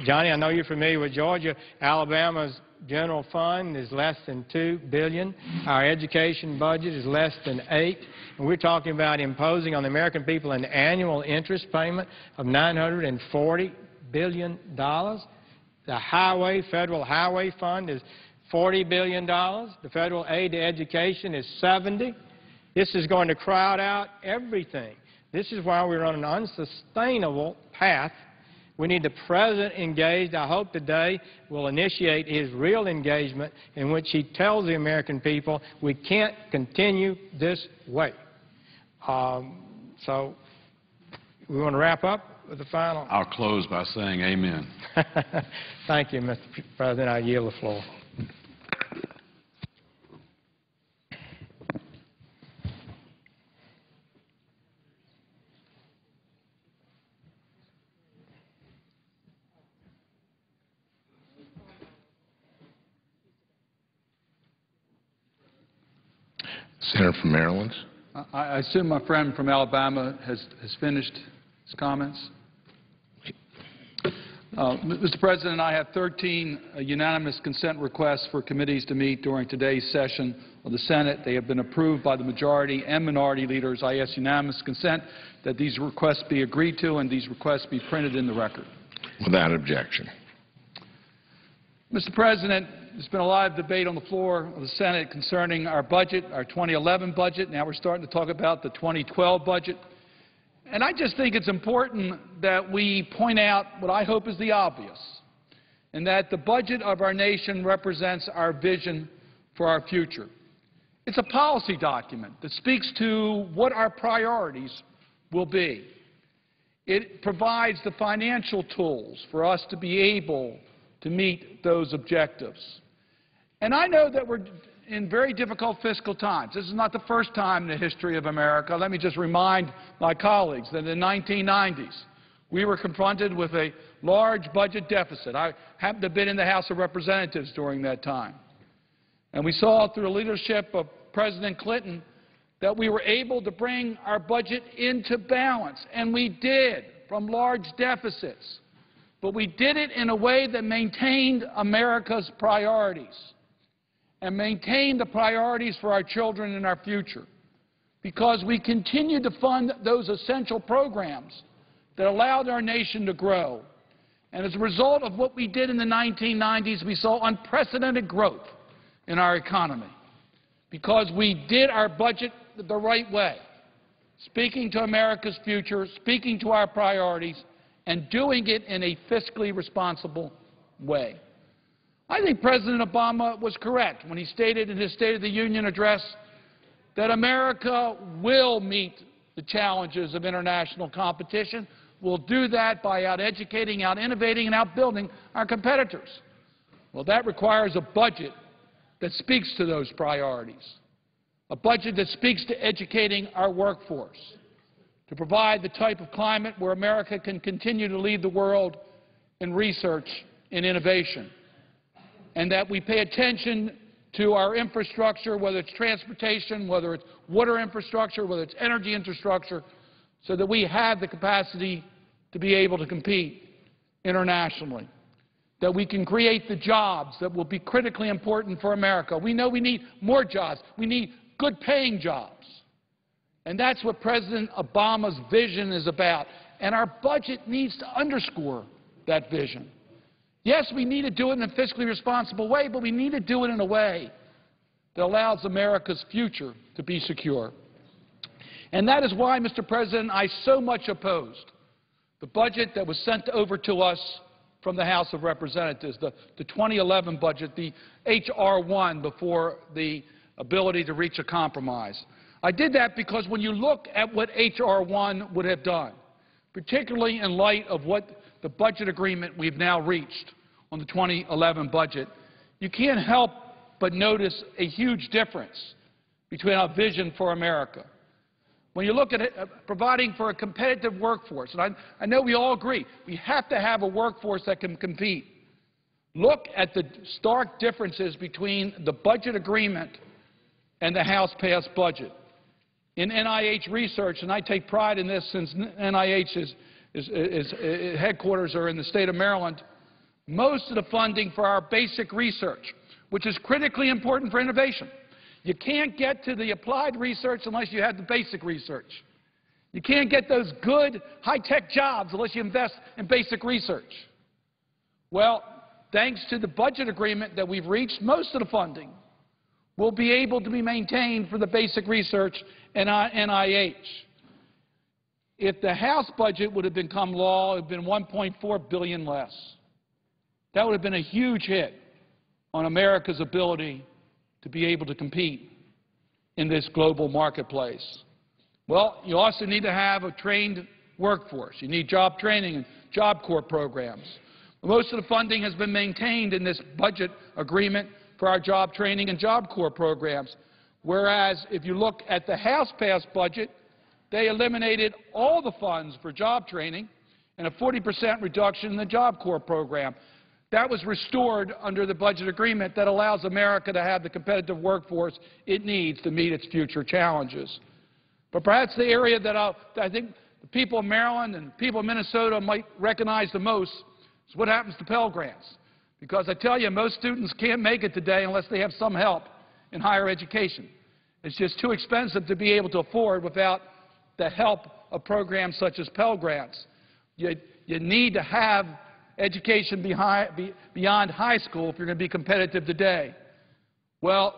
Johnny, I know you're familiar with Georgia. Alabama's general fund is less than $2 billion. Our education budget is less than $8 billion. And we're talking about imposing on the American people an annual interest payment of $940 billion. The federal highway fund is $40 billion. The federal aid to education is $70 billion. This is going to crowd out everything. This is why we're on an unsustainable path. We need the President engaged. I hope today will initiate his real engagement in which he tells the American people we can't continue this way. So we want to wrap up with the final.
I'll close by saying amen.
Thank you, Mr. President. I yield the floor.
Senator from Maryland.
I assume my friend from Alabama has finished his comments. Mr. President, I have 13 unanimous consent requests for committees to meet during today's session of the Senate. They have been approved by the majority and minority leaders. I ask unanimous consent that these requests be agreed to and these requests be printed in the record.
Without objection.
Mr. President, there's been a lot of debate on the floor of the Senate concerning our budget, our 2011 budget. Now we're starting to talk about the 2012 budget. And I just think it's important that we point out what I hope is the obvious, and that the budget of our nation represents our vision for our future. It's a policy document that speaks to what our priorities will be. It provides the financial tools for us to be able to meet those objectives. And I know that we're in very difficult fiscal times. This is not the first time in the history of America. Let me just remind my colleagues that in the 1990s, we were confronted with a large budget deficit. I happened to have been in the House of Representatives during that time. And we saw through the leadership of President Clinton that we were able to bring our budget into balance. And we did, from large deficits. But we did it in a way that maintained America's priorities and maintained the priorities for our children and our future, because we continued to fund those essential programs that allowed our nation to grow. And as a result of what we did in the 1990s, we saw unprecedented growth in our economy, because we did our budget the right way, speaking to America's future, speaking to our priorities, and doing it in a fiscally responsible way. I think President Obama was correct when he stated in his State of the Union address that America will meet the challenges of international competition. We'll do that by out-educating, out-innovating, and out-building our competitors. Well, that requires a budget that speaks to those priorities, a budget that speaks to educating our workforce, to provide the type of climate where America can continue to lead the world in research and innovation, and that we pay attention to our infrastructure, whether it's transportation, whether it's water infrastructure, whether it's energy infrastructure, so that we have the capacity to be able to compete internationally, that we can create the jobs that will be critically important for America. We know we need more jobs. We need good-paying jobs. And that's what President Obama's vision is about. And our budget needs to underscore that vision. Yes, we need to do it in a fiscally responsible way, but we need to do it in a way that allows America's future to be secure. And that is why, Mr. President, I so much opposed the budget that was sent over to us from the House of Representatives, the 2011 budget, the H.R. 1, before the ability to reach a compromise. I did that because when you look at what H.R. 1 would have done, particularly in light of what the budget agreement we've now reached on the 2011 budget, you can't help but notice a huge difference between our vision for America. When you look at it, providing for a competitive workforce, and I know we all agree, we have to have a workforce that can compete. Look at the stark differences between the budget agreement and the House-passed budget. In NIH research, and I take pride in this since NIH's headquarters are in the state of Maryland, most of the funding for our basic research, which is critically important for innovation. You can't get to the applied research unless you have the basic research. You can't get those good high-tech jobs unless you invest in basic research. Well, thanks to the budget agreement that we've reached, most of the funding will be able to be maintained for the basic research and NIH. If the House budget would have become law, it would have been $1.4 billion less. That would have been a huge hit on America's ability to be able to compete in this global marketplace. Well, you also need to have a trained workforce. You need job training and Job Corps programs. Most of the funding has been maintained in this budget agreement for our job training and Job Corps programs, whereas if you look at the House-passed budget, they eliminated all the funds for job training and a 40% reduction in the Job Corps program. That was restored under the budget agreement that allows America to have the competitive workforce it needs to meet its future challenges. But perhaps the area that I think the people of Maryland and people of Minnesota might recognize the most is what happens to Pell Grants. Because I tell you, most students can't make it today unless they have some help in higher education. It's just too expensive to be able to afford without the help of programs such as Pell Grants. You need to have education beyond high school if you're going to be competitive today. Well,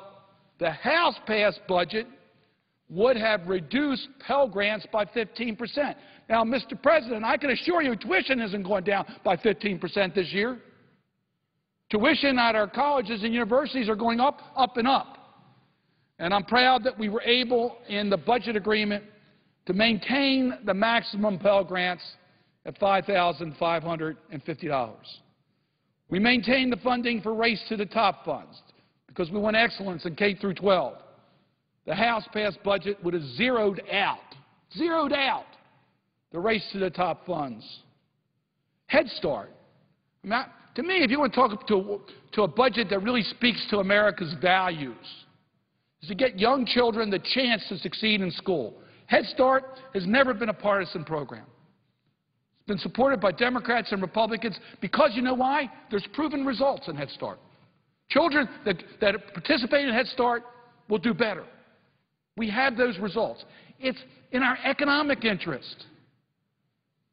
the House-passed budget would have reduced Pell Grants by 15%. Now, Mr. President, I can assure you tuition isn't going down by 15% this year. Tuition at our colleges and universities are going up, up, and up. And I'm proud that we were able, in the budget agreement, to maintain the maximum Pell Grants at $5,550. We maintained the funding for Race to the Top funds because we want excellence in K through 12. The House-passed budget would have zeroed out the Race to the Top funds. Head Start. To me, if you want to talk to a budget that really speaks to America's values, is to get young children the chance to succeed in school. Head Start has never been a partisan program. It's been supported by Democrats and Republicans because, you know why? There's proven results in Head Start. Children that participate in Head Start will do better. We have those results. It's in our economic interest.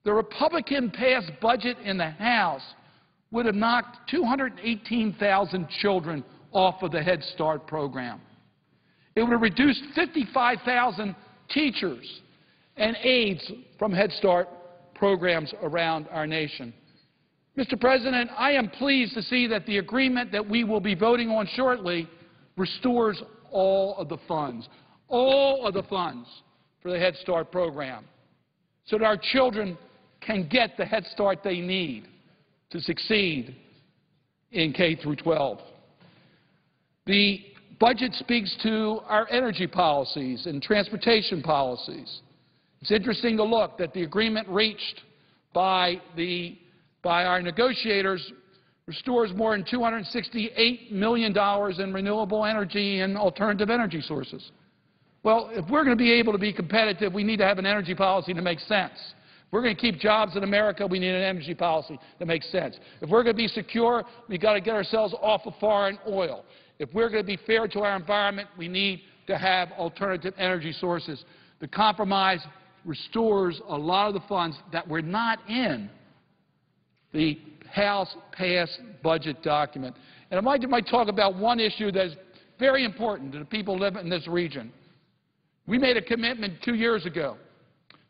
The Republican-passed budget in the House would have knocked 218,000 children off of the Head Start program. It would have reduced 55,000 teachers and aides from Head Start programs around our nation. Mr. President, I am pleased to see that the agreement that we will be voting on shortly restores all of the funds for the Head Start program so that our children can get the Head Start they need to succeed in K through 12. The budget speaks to our energy policies and transportation policies. It's interesting to look that the agreement reached by our negotiators restores more than $268 million in renewable energy and alternative energy sources. Well, if we're going to be able to be competitive, we need to have an energy policy that makes sense. If we're going to keep jobs in America, we need an energy policy that makes sense. If we're going to be secure, we've got to get ourselves off of foreign oil. If we're going to be fair to our environment, we need to have alternative energy sources. The compromise restores a lot of the funds that were not in the House-passed budget document. And I might talk about one issue that is very important to the people living in this region. We made a commitment 2 years ago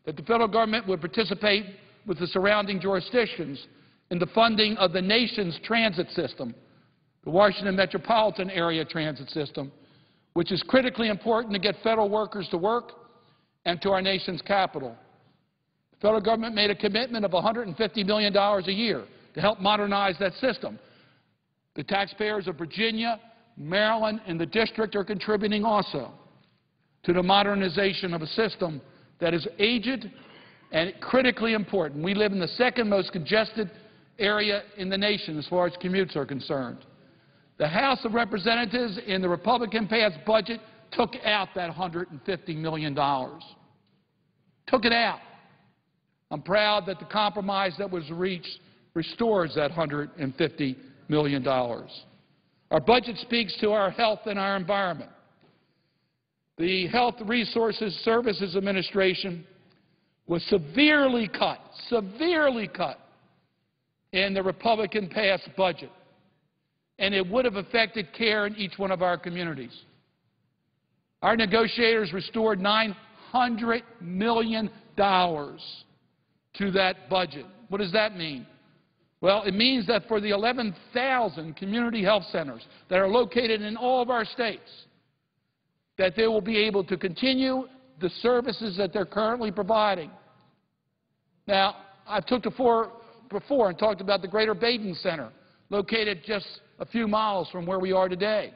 that the federal government would participate with the surrounding jurisdictions in the funding of the nation's transit system, the Washington metropolitan area transit system, which is critically important to get federal workers to work and to our nation's capital. The federal government made a commitment of $150 million a year to help modernize that system. The taxpayers of Virginia, Maryland, and the district are contributing also to the modernization of a system that is aged and critically important. We live in the second most congested area in the nation as far as commutes are concerned. The House of Representatives in the Republican-passed budget took out that $150 million. Took it out. I'm proud that the compromise that was reached restores that $150 million. Our budget speaks to our health and our environment. The Health Resources Services Administration was severely cut in the Republican-passed budget, and it would have affected care in each one of our communities. Our negotiators restored $900 million to that budget. What does that mean? Well, it means that for the 11,000 community health centers that are located in all of our states, that they will be able to continue the services that they're currently providing. Now, I've talked before and talked about the Greater Baden Center, located just a few miles from where we are today,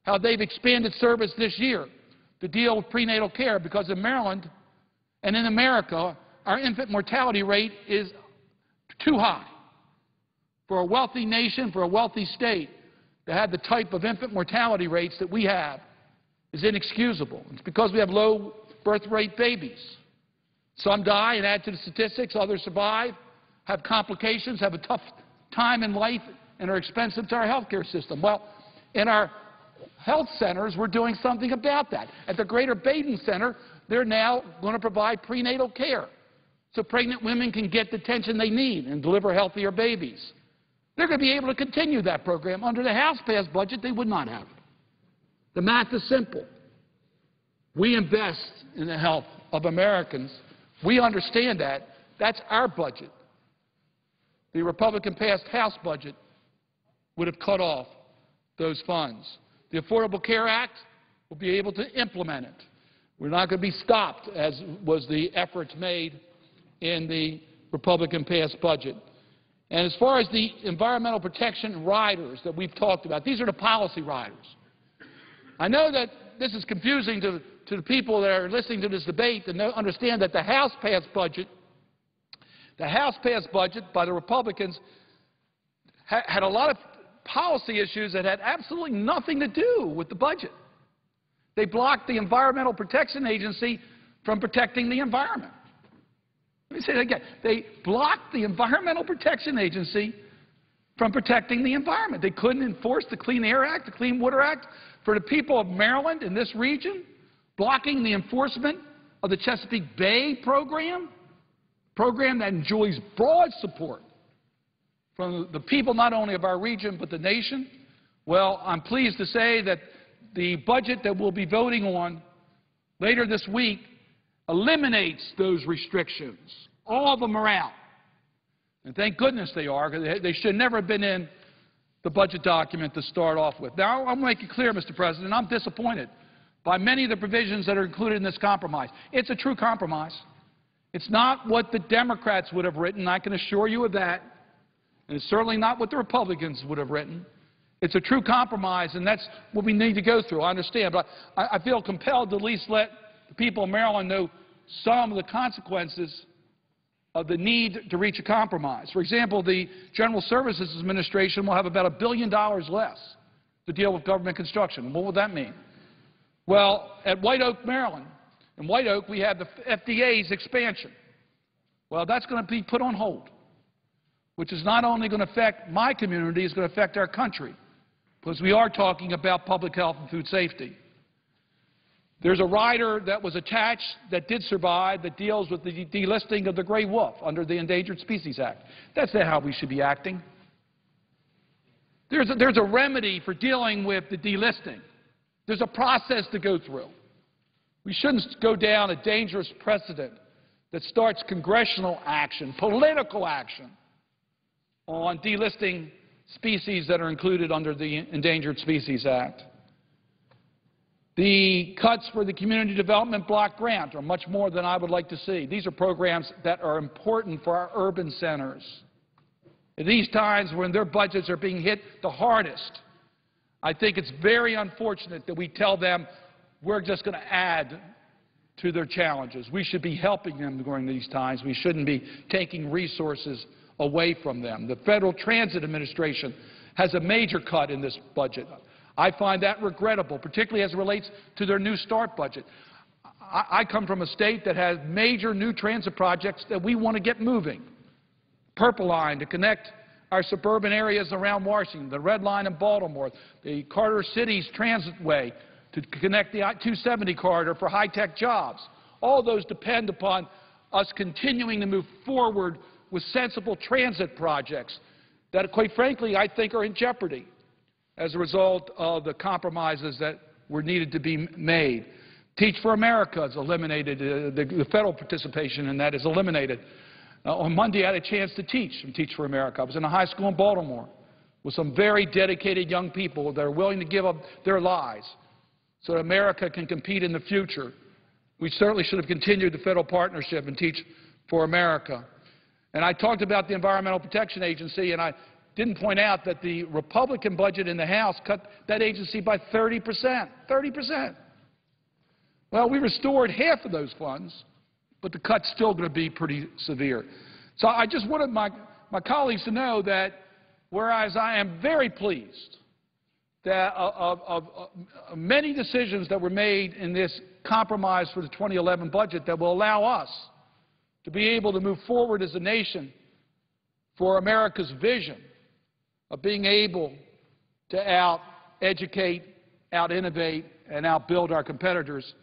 how they've expanded service this year to deal with prenatal care because in Maryland and in America, our infant mortality rate is too high. For a wealthy nation, for a wealthy state, to have the type of infant mortality rates that we have is inexcusable. It's because we have low birth rate babies. Some die and add to the statistics, others survive, have complications, have a tough time in life, and are expensive to our health care system. Well, in our health centers, we're doing something about that. At the Greater Baden Center, they're now going to provide prenatal care so pregnant women can get the attention they need and deliver healthier babies. They're going to be able to continue that program. Under the House-passed budget, they would not have it. The math is simple. We invest in the health of Americans. We understand that. That's our budget. The Republican-passed House budget would have cut off those funds. The Affordable Care Act will be able to implement it. We're not going to be stopped, as was the efforts made in the Republican-passed budget. And as far as the environmental protection riders that we've talked about, these are the policy riders. I know that this is confusing to the people that are listening to this debate and understand that the House-passed budget by the Republicans had a lot of policy issues that had absolutely nothing to do with the budget. They blocked the Environmental Protection Agency from protecting the environment. Let me say that again. They blocked the Environmental Protection Agency from protecting the environment. They couldn't enforce the Clean Air Act, the Clean Water Act for the people of Maryland in this region, blocking the enforcement of the Chesapeake Bay program that enjoys broad support from the people not only of our region but the nation. Well, I'm pleased to say that the budget that we'll be voting on later this week eliminates those restrictions. All of them are out. And thank goodness they are, because they should never have been in the budget document to start off with. Now, I'm going to make it clear, Mr. President, I'm disappointed by many of the provisions that are included in this compromise. It's a true compromise. It's not what the Democrats would have written, I can assure you of that. And it's certainly not what the Republicans would have written. It's a true compromise, and that's what we need to go through. I understand, but I feel compelled to at least let the people of Maryland know some of the consequences of the need to reach a compromise. For example, the General Services Administration will have about $1 billion less to deal with government construction. What would that mean? Well, at White Oak, Maryland, in White Oak, we have the FDA's expansion. Well, that's going to be put on hold, which is not only going to affect my community, it's going to affect our country, because we are talking about public health and food safety. There's a rider that was attached that did survive that deals with the delisting of the gray wolf under the Endangered Species Act. That's not how we should be acting. There's a remedy for dealing with the delisting. There's a process to go through. We shouldn't go down a dangerous precedent that starts congressional action, political action, on delisting species that are included under the Endangered Species Act. The cuts for the Community Development Block Grant are much more than I would like to see. These are programs that are important for our urban centers. At these times when their budgets are being hit the hardest, I think it's very unfortunate that we tell them we're just going to add to their challenges. We should be helping them during these times. We shouldn't be taking resources away from them. The Federal Transit Administration has a major cut in this budget. I find that regrettable, particularly as it relates to their New START budget. I come from a state that has major new transit projects that we want to get moving. Purple Line to connect our suburban areas around Washington, the Red Line in Baltimore, the Carter Cities Transitway to connect the I-270 corridor for high-tech jobs. All those depend upon us continuing to move forward with sensible transit projects that, quite frankly, I think are in jeopardy as a result of the compromises that were needed to be made. Teach for America is eliminated. The federal participation in that is eliminated. On Monday, I had a chance to teach in Teach for America. I was in a high school in Baltimore with some very dedicated young people that are willing to give up their lives so that America can compete in the future. We certainly should have continued the federal partnership and Teach for America. And I talked about the Environmental Protection Agency, and I didn't point out that the Republican budget in the House cut that agency by 30%. 30%. Well, we restored half of those funds, but the cut's still going to be pretty severe. So I just wanted my colleagues to know that whereas I am very pleased that of many decisions that were made in this compromise for the 2011 budget that will allow us to be able to move forward as a nation for America's vision of being able to out-educate, out-innovate, and out-build our competitors,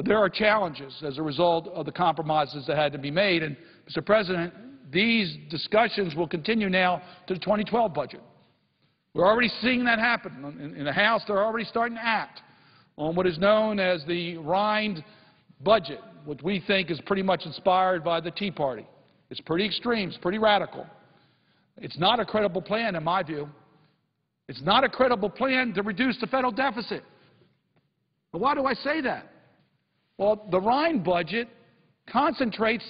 There are challenges as a result of the compromises that had to be made. And, Mr. President, these discussions will continue now to the 2012 budget. We're already seeing that happen. In the House, they're already starting to act on what is known as the Rind budget, which we think is pretty much inspired by the Tea Party. It's pretty extreme. It's pretty radical. It's not a credible plan, in my view. It's not a credible plan to reduce the federal deficit. But why do I say that? Well, the Rind budget concentrates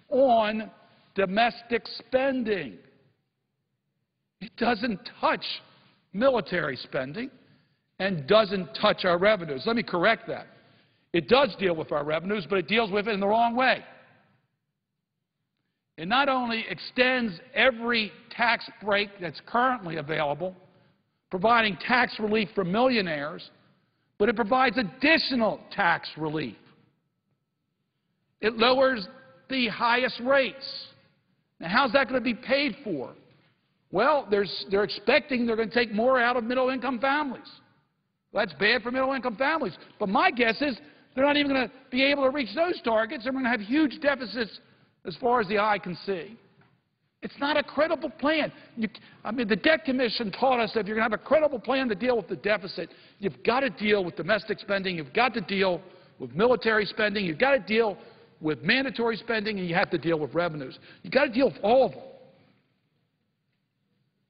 on domestic spending. It doesn't touch military spending and doesn't touch our revenues. Let me correct that. It does deal with our revenues, but it deals with it in the wrong way. It not only extends every tax break that's currently available, providing tax relief for millionaires, but it provides additional tax relief. It lowers the highest rates. Now, how's that going to be paid for? Well, they're expecting they're going to take more out of middle-income families. Well, that's bad for middle-income families. But my guess is they're not even going to be able to reach those targets. They're going to have huge deficits as far as the eye can see. It's not a credible plan. The Debt Commission taught us that if you're going to have a credible plan to deal with the deficit, you've got to deal with domestic spending, you've got to deal with military spending, you've got to deal with mandatory spending, and you have to deal with revenues. You've got to deal with all of them.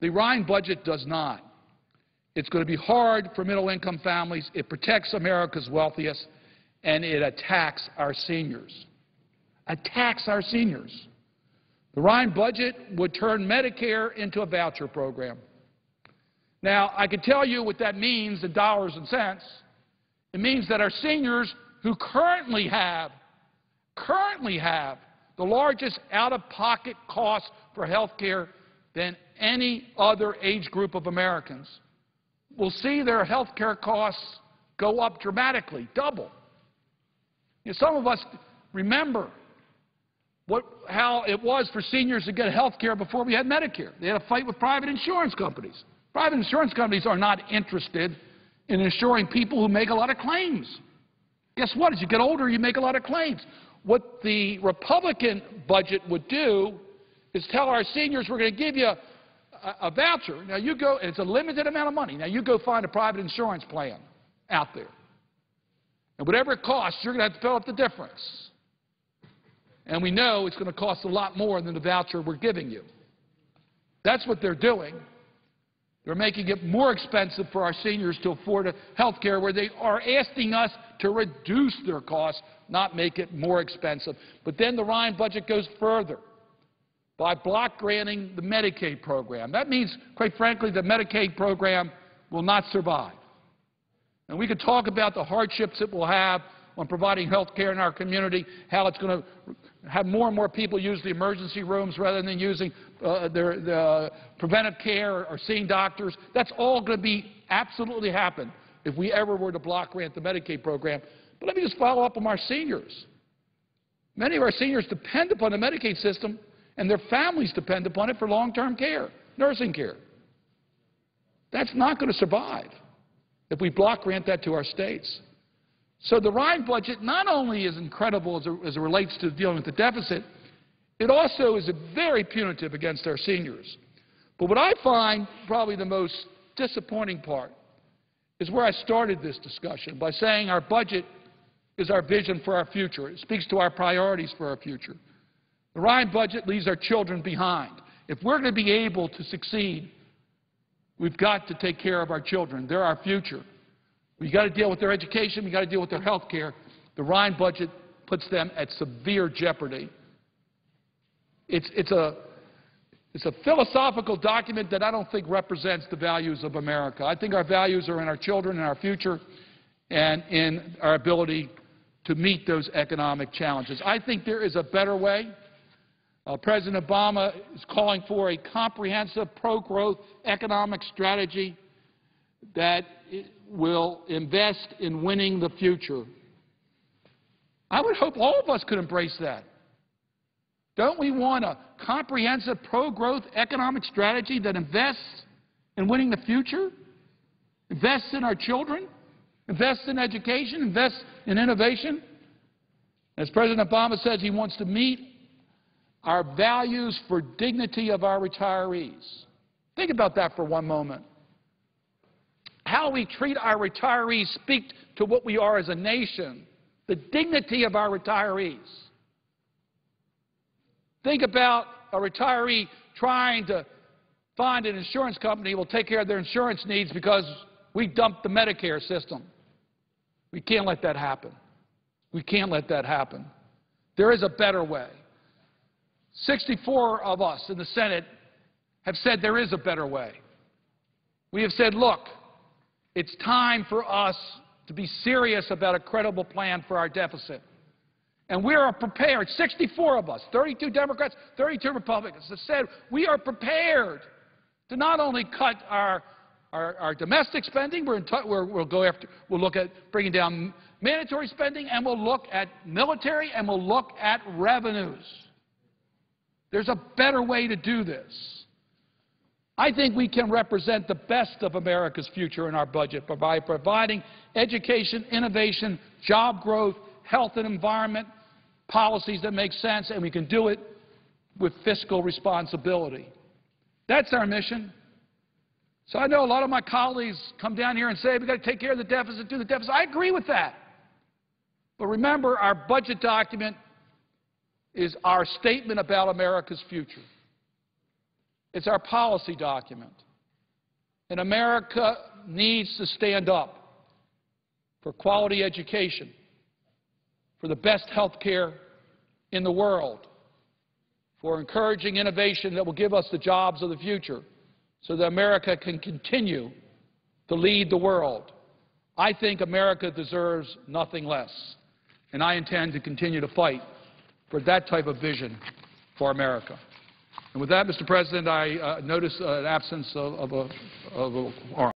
The Rind budget does not. It's going to be hard for middle-income families. It protects America's wealthiest, and it attacks our seniors. Attacks our seniors. The Rind budget would turn Medicare into a voucher program. Now, I can tell you what that means in dollars and cents. It means that our seniors who currently have the largest out-of-pocket costs for health care than any other age group of Americans will see their health care costs go up dramatically, double. Some of us remember how it was for seniors to get health care before we had Medicare. They had a fight with private insurance companies. Private insurance companies are not interested in insuring people who make a lot of claims. Guess what? As you get older, you make a lot of claims. What the Republican budget would do is tell our seniors, we're going to give you a voucher. Now you go, and it's a limited amount of money. Now you go find a private insurance plan out there. And whatever it costs, you're going to have to fill up the difference. And we know it's going to cost a lot more than the voucher we're giving you. That's what they're doing. They're making it more expensive for our seniors to afford health care, where they are asking us to reduce their costs, not make it more expensive. But then the Rind budget goes further by block granting the Medicaid program. That means, quite frankly, the Medicaid program will not survive. And we could talk about the hardships it will have on providing health care in our community, how it's going to have more and more people use the emergency rooms rather than using their preventive care or seeing doctors. That's all going to be absolutely happen if we ever were to block grant the Medicaid program. But let me just follow up on our seniors. Many of our seniors depend upon the Medicaid system, and their families depend upon it for long-term care, nursing care. That's not going to survive if we block grant that to our states. So the Rind budget not only is incredible as it relates to dealing with the deficit, it also is very punitive against our seniors. But what I find probably the most disappointing part is where I started this discussion, by saying our budget is our vision for our future. It speaks to our priorities for our future. The Rind budget leaves our children behind. If we're going to be able to succeed, we've got to take care of our children. They're our future. We've got to deal with their education. We've got to deal with their health care. The Rind budget puts them at severe jeopardy. It's a philosophical document that I don't think represents the values of America. I think our values are in our children and our future and in our ability to meet those economic challenges. I think there is a better way. President Obama is calling for a comprehensive pro-growth economic strategy that will invest in winning the future. I would hope all of us could embrace that. Don't we want a comprehensive pro-growth economic strategy that invests in winning the future, invests in our children, invests in education, invests in innovation? As President Obama says, he wants to meet our values for dignity of our retirees. Think about that for one moment. How we treat our retirees speak to what we are as a nation, the dignity of our retirees. Think about a retiree trying to find an insurance company who will take care of their insurance needs because we dumped the Medicare system. We can't let that happen. We can't let that happen. There is a better way. 64 of us in the Senate have said there is a better way. We have said, look, it's time for us to be serious about a credible plan for our deficit. And we are prepared, 64 of us, 32 Democrats, 32 Republicans, have said we are prepared to not only cut our domestic spending, we'll look at bringing down mandatory spending, and we'll look at military, and we'll look at revenues. There's a better way to do this. I think we can represent the best of America's future in our budget by providing education, innovation, job growth, health and environment, policies that make sense, and we can do it with fiscal responsibility. That's our mission. So I know a lot of my colleagues come down here and say we've got to take care of the deficit, do the deficit. I agree with that. But remember, our budget document is our statement about America's future. It's our policy document. And America needs to stand up for quality education, for the best health care in the world, for encouraging innovation that will give us the jobs of the future so that America can continue to lead the world. I think America deserves nothing less, and I intend to continue to fight for that type of vision for America. And with that, Mr. President, I notice an absence of a quorum.